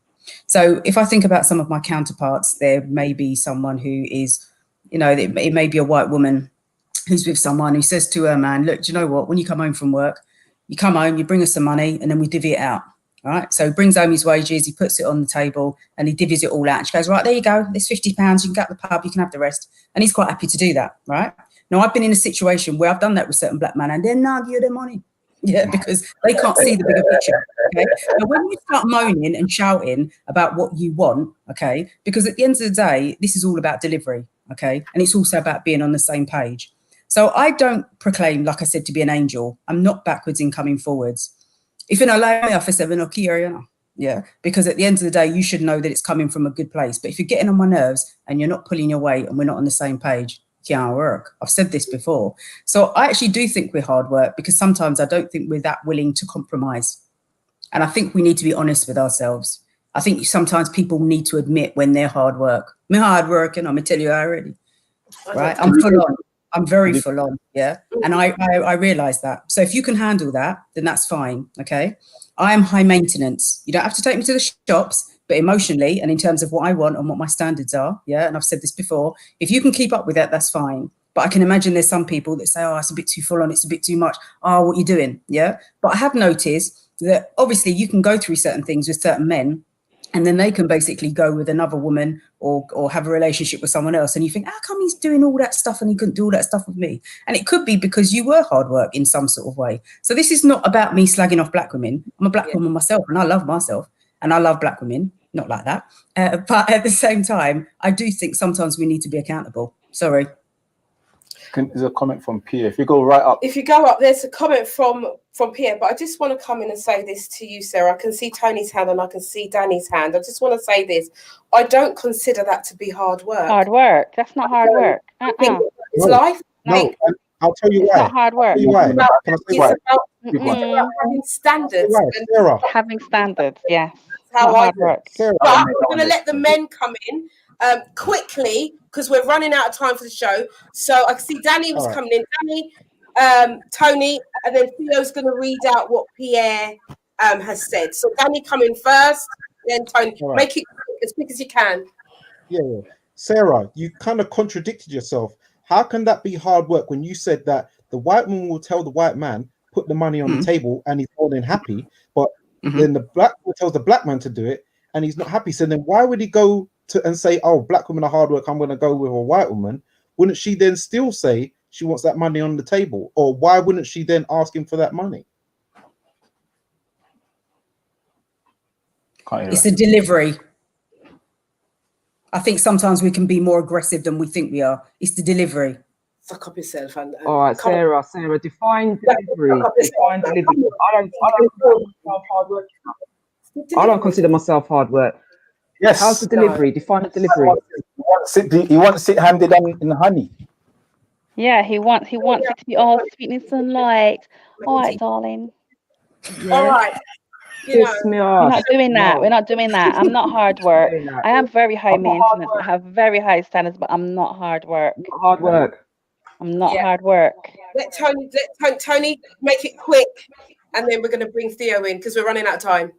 So if I think about some of my counterparts, there may be someone who is, it may be a white woman who's with someone who says to her man, look, do you know what? When you come home from work, you come home, you bring us some money, and then we divvy it out. All right. So he brings home his wages, he puts it on the table, and he divvies it all out. And she goes, right, there you go. There's £50. You can go to the pub, you can have the rest. And he's quite happy to do that. Right. Now, I've been in a situation where I've done that with certain black men, and they're not give you their money. Yeah, because they can't see the bigger picture. Okay. Now, when you start moaning and shouting about what you want, okay, because at the end of the day, this is all about delivery. Okay. And it's also about being on the same page. So I don't proclaim, like I said, to be an angel. I'm not backwards in coming forwards. If you know, like me, officer, because at the end of the day, you should know that it's coming from a good place. But if you're getting on my nerves and you're not pulling your weight and we're not on the same page, it can't work. I've said this before. So I actually do think we're hard work because sometimes I don't think we're that willing to compromise. And I think we need to be honest with ourselves. I think sometimes people need to admit when they're hard work. I'm hard working, I'm going to tell you already. Right? I'm full on. I'm very full on, yeah. And I realise that. So if you can handle that, then that's fine, okay? I am high maintenance. You don't have to take me to the shops. But emotionally, and in terms of what I want and what my standards are, yeah, and I've said this before, if you can keep up with that, that's fine. But I can imagine there's some people that say, oh, it's a bit too full on, it's a bit too much. Oh, what are you doing? Yeah. But I have noticed that obviously you can go through certain things with certain men, and then they can basically go with another woman or have a relationship with someone else. And you think, how come he's doing all that stuff and he couldn't do all that stuff with me? And it could be because you were hard work in some sort of way. So this is not about me slagging off black women. I'm a black woman myself, and I love myself, and I love black women, not like that. But at the same time, I do think sometimes we need to be accountable. Sorry. There's a comment from Pierre. If you go right up. If you go up, there's a comment from Pierre, but I just want to come in and say this to you, Sarah. I can see Tony's hand and I can see Danny's hand. I just want to say this. I don't consider that to be hard work. Hard work. That's not hard work. I think it's No, life. No, Like, and I'll tell you It's why. not hard work. I'll tell you why. Can I say why? it's about having standards. Why? And Sarah, Having standards, yes. how Not I hard work. Sarah, But we're going to let the men come in quickly because we're running out of time for the show. So I can see Danny was All right. coming in. Danny, Tony, and then Theo's going to read out what Pierre has said. So Danny, come in first, then Tony. All right. Make it as quick as you can. Yeah. Sarah, you kind of contradicted yourself. How can that be hard work when you said that the white woman will tell the white man, put the money on the table, and he's more than happy, but then the black woman tells the black man to do it, and he's not happy. So then why would he go to and say, oh, black women are hard work, I'm going to go with a white woman? Wouldn't she then still say she wants that money on the table? Or why wouldn't she then ask him for that money? It's the delivery. I think sometimes we can be more aggressive than we think we are. It's the delivery. Suck up yourself. And All right, come on. Sarah, define delivery. Define delivery. I don't consider myself hard work. I don't consider myself hard work. Yes. How's the delivery? Define the delivery. He wants it handed in honey. Yeah, he wants it to be all sweetness and light. All right, darling. All right. You know, Piss me We're off. not doing that. No. We're not doing that. I'm not hard work. Doing that. I am very high I'm not hard maintenance. work. I have very high standards, but I'm not hard work. Hard work. I'm not Yeah. hard work. let Tony make it quick, and then we're going to bring Theo in because we're running out of time.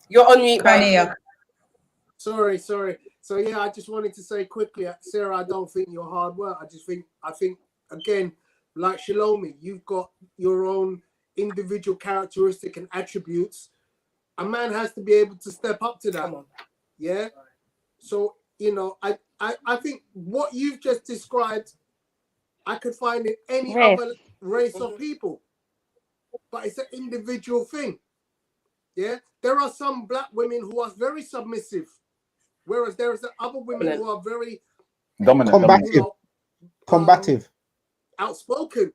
You're on mute, babe. Sorry. So yeah, I just wanted to say quickly, Sarah, I don't think you're hard work. I think again, like Shalomi, you've got your own individual characteristic and attributes. A man has to be able to step up to that. Come on. Yeah. So I think what you've just described, I could find in any other race of people, but it's an individual thing. Yeah, there are some black women who are very submissive, whereas there is other women who are very dominant, combative, outspoken,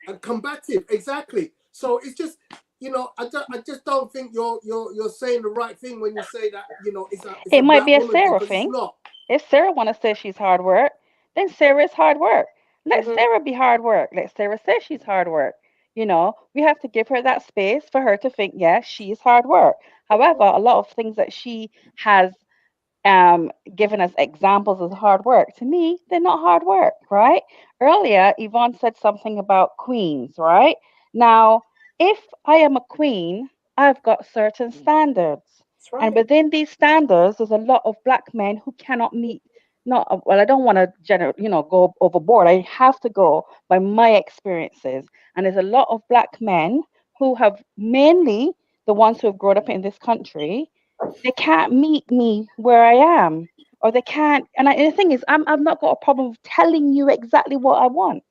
and combative. Exactly. So it's just I just don't think you're saying the right thing when you say that It might be a woman Sarah because thing. it's not. If Sarah want to say she's hard work, then Sarah is hard work. Let Sarah be hard work. Let Sarah say she's hard work. We have to give her that space for her to think, yes, she's hard work. However, a lot of things that she has given us examples of hard work, to me, they're not hard work, right? Earlier, Yvonne said something about queens, right? Now, if I am a queen, I've got certain standards. That's right. And within these standards, there's a lot of black men who cannot meet. I don't want to go overboard. I have to go by my experiences. And there's a lot of black men who have, mainly the ones who have grown up in this country, they can't meet me where I am, or they can't. And the thing is, I've not got a problem with telling you exactly what I want,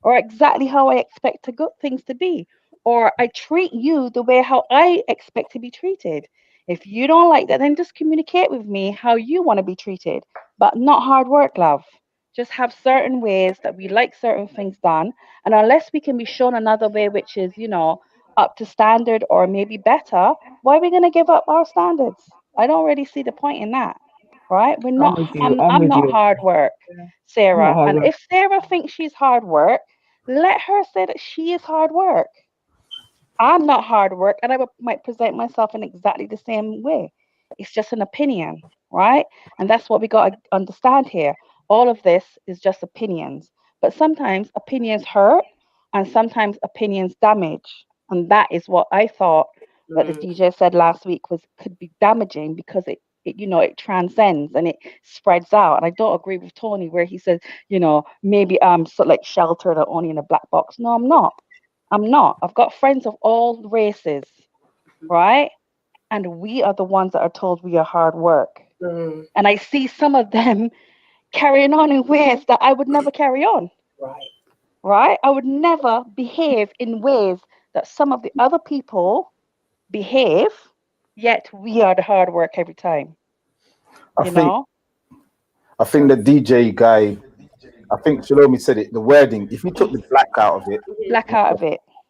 or exactly how I expect things to be, or I treat you the way how I expect to be treated. If you don't like that, then just communicate with me how you want to be treated, but not hard work, love. Just have certain ways that we like certain things done. And unless we can be shown another way, which is, up to standard or maybe better, why are we going to give up our standards? I don't really see the point in that, right? I'm with you. I'm not hard work, Sarah. hard And work. if Sarah thinks she's hard work, let her say that she is hard work. I'm not hard work, and I might present myself in exactly the same way. It's just an opinion, right? And that's what we got to understand here. All of this is just opinions, but sometimes opinions hurt, and sometimes opinions damage. And that is what I thought that the DJ said last week could be damaging because it it transcends and it spreads out. And I don't agree with Tony where he says, maybe I'm so like sheltered or only in a black box. No, I'm not. I'm not. I've got friends of all races, right? And we are the ones that are told we are hard work. Mm. And I see some of them carrying on in ways that I would never carry on. Right. Right? I would never behave in ways that some of the other people behave, yet we are the hard work every time. I think the DJ guy, I think Shalomi said it, the wording, if you took the black out of it,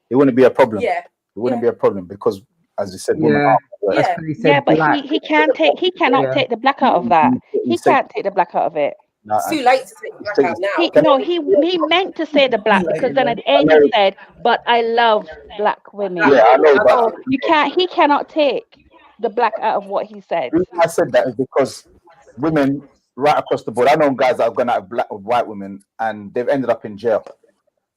it wouldn't be a problem. Yeah. It wouldn't be a problem because, as you said, Yeah. Yeah. But he cannot take the black out of that. He can't take the black out of it. No, it's too late to take the black out now. He meant to say the black because then at the end he said, "But I love black women." Yeah, I know, so he cannot take the black out of what he said. The reason I said that is because women right across the board, I know guys that have gone out with white women and they've ended up in jail.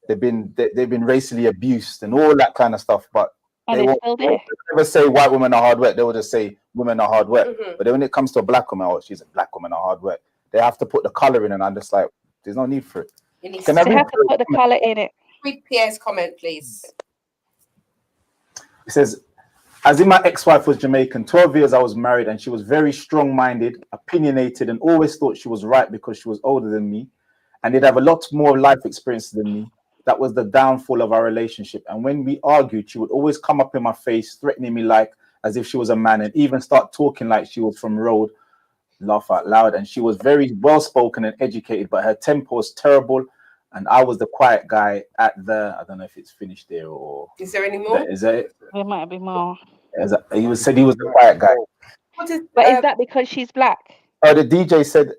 They've been racially abused and all that kind of stuff, but they won't never say white women are hard work. They will just say women are hard work. But then when it comes to a black woman, oh, she's a black woman are hard work. They have to put the color in, and I'm just like, there's no need for it. They have to put the color in it. Read Pierre's comment, please. It says, as in my ex-wife was Jamaican, 12 years I was married, and she was very strong-minded, opinionated, and always thought she was right because she was older than me, and did have a lot more life experience than me. That was the downfall of our relationship. And when we argued, she would always come up in my face, threatening me as if she was a man, and even start talking like she was from road. Laugh out loud. And she was very well spoken and educated, but her temper was terrible, and I was the quiet guy at I don't know if it's finished there or is there any more? Is there might be more. Said he was the quiet guy. Is that because she's black? Oh, the DJ said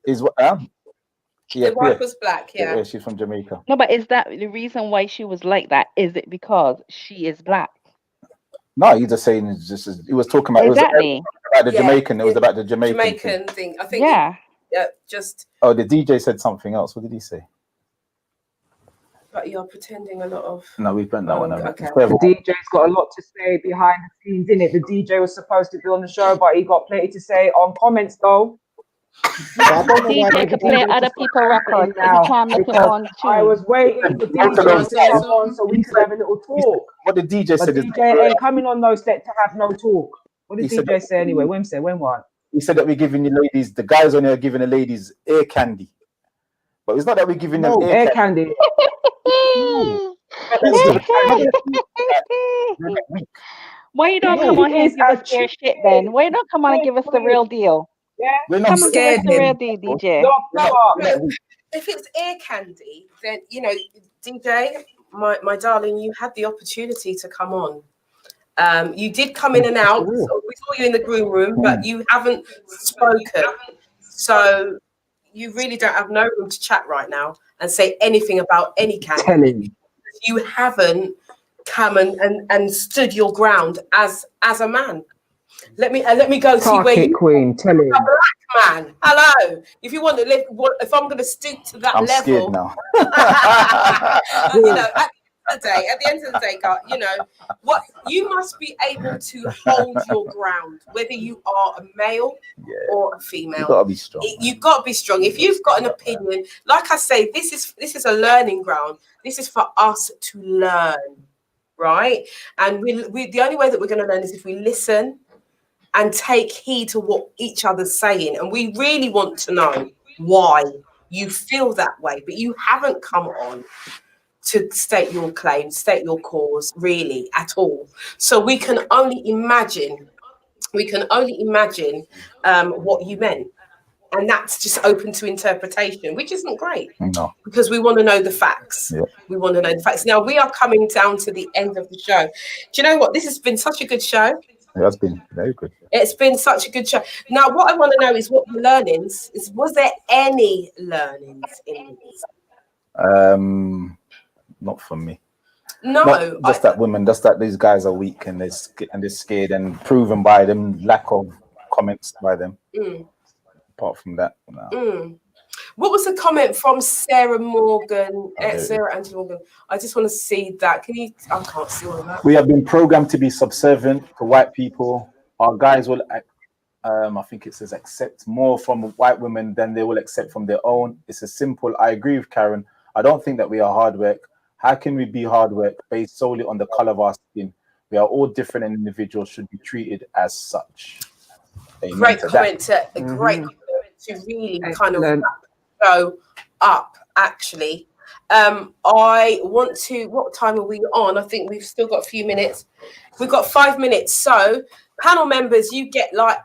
is what the wife was black, yeah, she's from Jamaica. No, but is that the reason why she was like that? Is it because she is black? No, he's just saying he was talking about exactly about the Jamaican. It was about the Jamaican thing. I think. Yeah. Just. Oh, the DJ said something else. What did he say? But you're pretending a lot of. No, we've done that one. Okay. The DJ's got a lot to say behind the scenes, innit? The DJ was supposed to be on the show, but he got plenty to say on comments, though. DJ can play other people's records. I was waiting for DJ to come on so we could have a little talk. What the DJ said is DJ ain't coming on no set to have no talk. What did DJ say anyway? When what? He said that we're giving the ladies, the guys on here are giving the ladies ear candy. But it's not that we're giving them air candy. Why you don't come on here and give us your shit then? Why you don't come on and give us the real deal? Yeah, we're not scared. The real deal, DJ. If it's ear candy, then DJ, my darling, you had the opportunity to come on. You did come in and out. So we saw you in the green room, but you haven't spoken. So you really don't have no room to chat right now and say anything about any candy. You haven't come and stood your ground as a man. Let me go see where you queen. Tell him. A black man. Hello. If you want to live, if I'm going to stoop to that I'm level, scared now. At the end of the day, what you must be able to hold your ground, whether you are a male or a female. You gotta be strong. You've got to be strong. If you've got an opinion, like I say, this is a learning ground. This is for us to learn, right? And we the only way that we're going to learn is if we listen and take heed to what each other's saying. And we really want to know why you feel that way, but you haven't come on to state your claim, state your cause, really, at all. So we can only imagine what you meant. And that's just open to interpretation, which isn't great. No. Because we want to know the facts. Yeah. We want to know the facts. Now, we are coming down to the end of the show. Do you know what? This has been such a good show. It has been very good. It's been such a good show. Now, what I want to know is what the learnings is. Was there any learnings in this? Not for me. No. Not just that women, just that these guys are weak and they're scared and proven by them lack of comments by them. Apart from that, no. What was the comment from Sarah Morgan? Okay. Sarah Angela Morgan. I just want to see that. Can you? I can't see all of that. We have been programmed to be subservient to white people. Our guys will, I think it says, accept more from white women than they will accept from their own. It's a simple. I agree with Karen. I don't think that we are hard work. How can we be hard work based solely on the color of our skin? We are all different, and individuals should be treated as such. Amen Great to comment. that. Great comment to really kind of Excellent. go up. Actually, I want to. What time are we on? I think we've still got a few minutes. We've got 5 minutes. So, panel members, you get like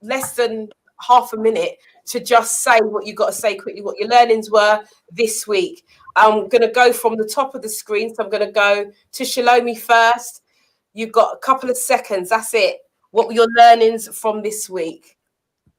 less than half a minute to just say what you got to say quickly, what your learnings were this week. I'm going to go from the top of the screen. So I'm going to go to Shalomi first. You've got a couple of seconds. That's it. What were your learnings from this week?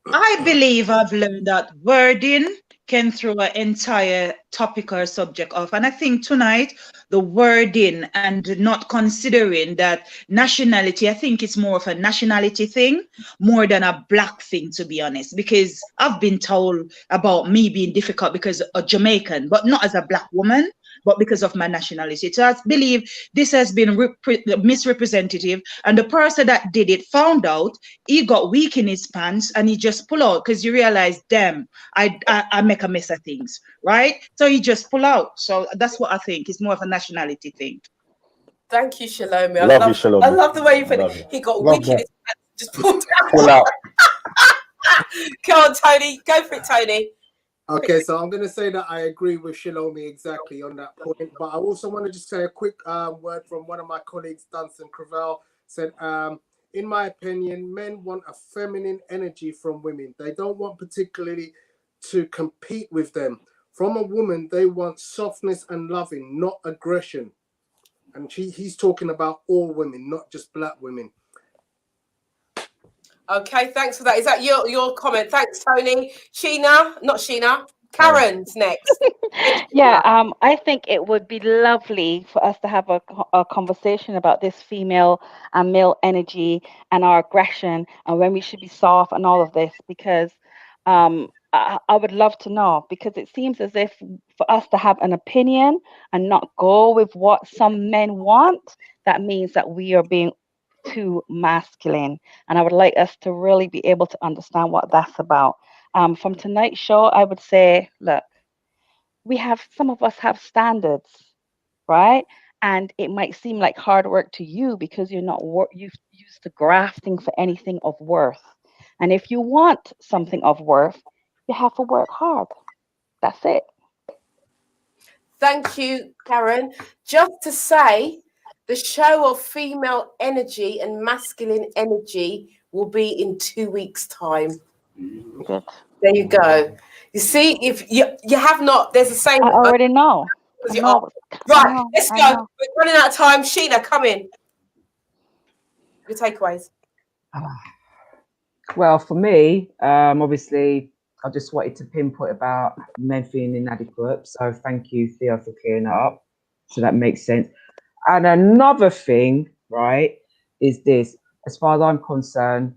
I believe I've learned that wording can throw an entire topic or subject off. And I think tonight, the wording and not considering that nationality, I think it's more of a nationality thing more than a black thing, to be honest, because I've been told about me being difficult because of Jamaican, but not as a black woman, but because of my nationality. So I believe this has been misrepresentative. And the person that did it found out, he got weak in his pants and he just pull out because you realize, damn, I make a mess of things, right? So he just pull out. So that's what I think. It's more of a nationality thing. Thank you, Shalomi. Love you, Shalomi. I love the way you put Love it. you. He got Love weak in that. his pants, just pulled out. Pull out. Come on, Tony. Go for it, Tony. Okay, so I'm going to say that I agree with Shalomi exactly on that point, but I also want to just say a quick word from one of my colleagues, Duncan Cravel, said, in my opinion, men want a feminine energy from women. They don't want particularly to compete with them. From a woman, they want softness and loving, not aggression. And he's talking about all women, not just black women. Okay, thanks for that. Is that your comment? Thanks, Tony. Sheena, not Sheena. Karen's next. Yeah, I think it would be lovely for us to have a conversation about this female and male energy and our aggression and when we should be soft and all of this, because I would love to know, because it seems as if for us to have an opinion and not go with what some men want, that means that we are being too masculine. And I would like us to really be able to understand what that's about. From tonight's show, I would say, look, some of us have standards, right? And it might seem like hard work to you because you're not used to grafting for anything of worth. And if you want something of worth, you have to work hard. That's it. Thank you, Karen. Just to say, the show of female energy and masculine energy will be in 2 weeks' time. Good. There you go. You see, if you have not, there's a saying. I already know. I know. Right, let's I go. know. We're running out of time. Sheena, come in. Your takeaways. Well, for me, obviously, I just wanted to pinpoint about men feeling inadequate. So thank you, Theo, for clearing that up. So that makes sense. And another thing, right, is this. As far as I'm concerned,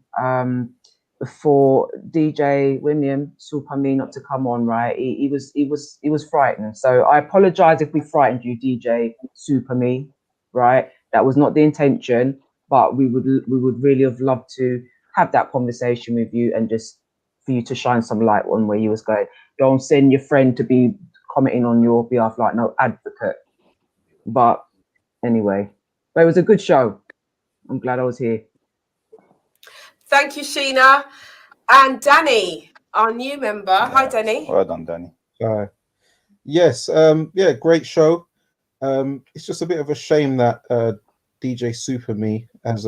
for DJ William Supami not to come on, right? He was frightened. So I apologize if we frightened you, DJ Supami, right? That was not the intention, but we would really have loved to have that conversation with you and just for you to shine some light on where you was going. Don't send your friend to be commenting on your behalf like no advocate. But anyway, but it was a good show. I'm glad I was here. Thank you, Sheena. And Danny, our new member. Hi, Danny. Well done, Danny. Yes, yeah, great show. It's just a bit of a shame that DJ Super Me, as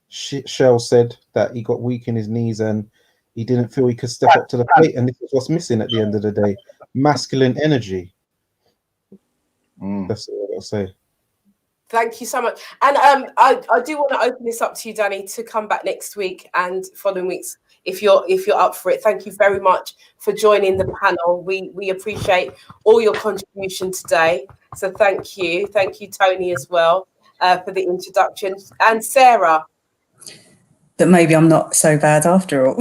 Shell said, that he got weak in his knees and he didn't feel he could step up to the plate. And this is what's missing at the end of the day: masculine energy. That's what I'll say. Thank you so much. And I do want to open this up to you, Danny, to come back next week and following weeks if you're up for it. Thank you very much for joining the panel. We appreciate all your contribution today. So thank you. Thank you, Tony, as well, for the introduction. And Sarah. that maybe I'm not so bad after all.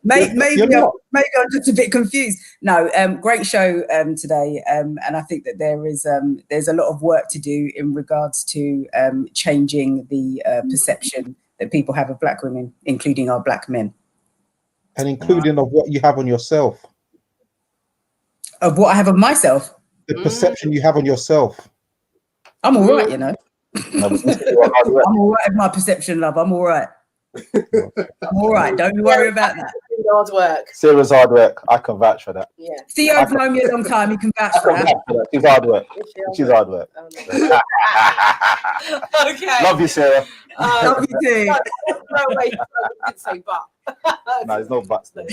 maybe I'm just a bit confused. No, great show today, and I think that there's a lot of work to do in regards to changing the perception that people have of black women, including our black men, and including of what you have on yourself, of what I have of myself. the perception you have on yourself. I'm all right, you know. I'm all right with my perception, love. I'm all right. I'm all right. Don't you worry about that. Hard work. Sarah's hard work. I can vouch for that. Yeah. Theo's known me a long time. You can vouch for that. She's hard work. She's hard work. Okay. Love you, Sarah. Love you too. No way. I didn't say but. No, there's no buts there.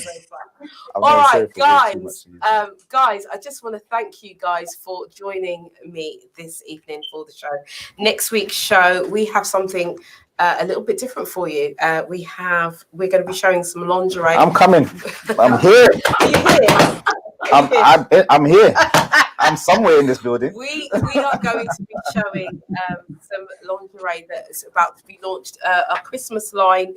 All right, guys. Guys, I just want to thank you guys for joining me this evening for the show. Next week's show, we have something a little bit different for you. We're going to be showing some lingerie. I'm coming. I'm here. Are you here? I'm here. I'm somewhere in this building. We are going to be showing some lingerie that's about to be launched, a Christmas line.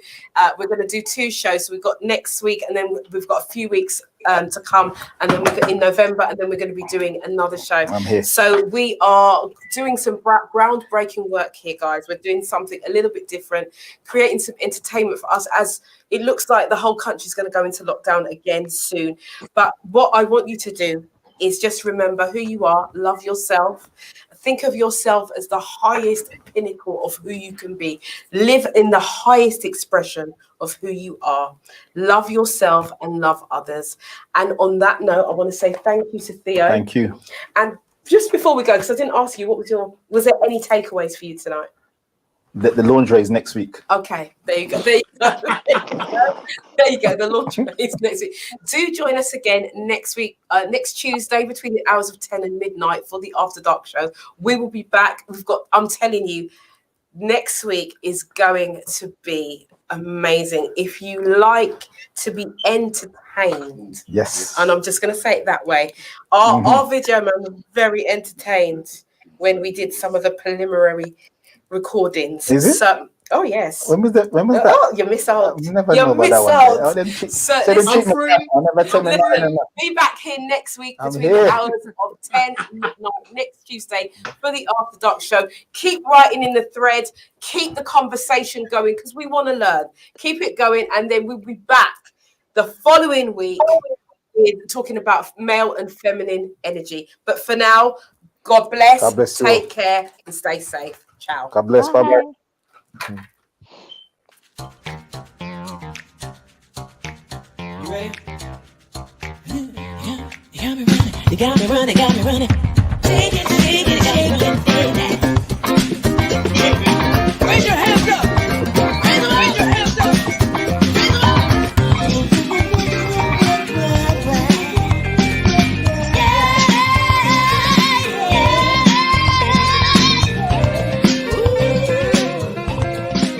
We're going to do 2 shows. So we've got next week, and then we've got a few weeks to come, and then we're in November, and then we're going to be doing another show. I'm here. So we are doing some groundbreaking work here, guys. We're doing something a little bit different, creating some entertainment for us, as it looks like the whole country is going to go into lockdown again soon. But what I want you to do is just remember who you are, love yourself, think of yourself as the highest pinnacle of who you can be, live in the highest expression of who you are, love yourself and love others. And on that note, I want to say thank you to Theo. Thank you. And just before we go, because I didn't ask you, was there any takeaways for you tonight? The lingerie is next week. Okay, there you go. There you go. The lingerie is next week. Do join us again next week, next Tuesday, between the hours of 10 and midnight for the After Dark show. We will be back. I'm telling you, next week is going to be amazing. If you like to be entertained, yes, and I'm just going to say it that way, our video man was very entertained when we did some of the preliminary recordings. Is it? So, oh yes. When was that? Oh, you miss out. You never You know about miss that out. one. So be back here next week between the hours of 10 and midnight next Tuesday for the After Dark show. Keep writing in the thread. Keep the conversation going, because we want to learn. Keep it going, and then we'll be back the following week with talking about male and feminine energy. But for now, God bless. God bless you. Take care and stay safe. Ciao. God bless. Bye bye. You ready? You got me running. Got me running. Take it.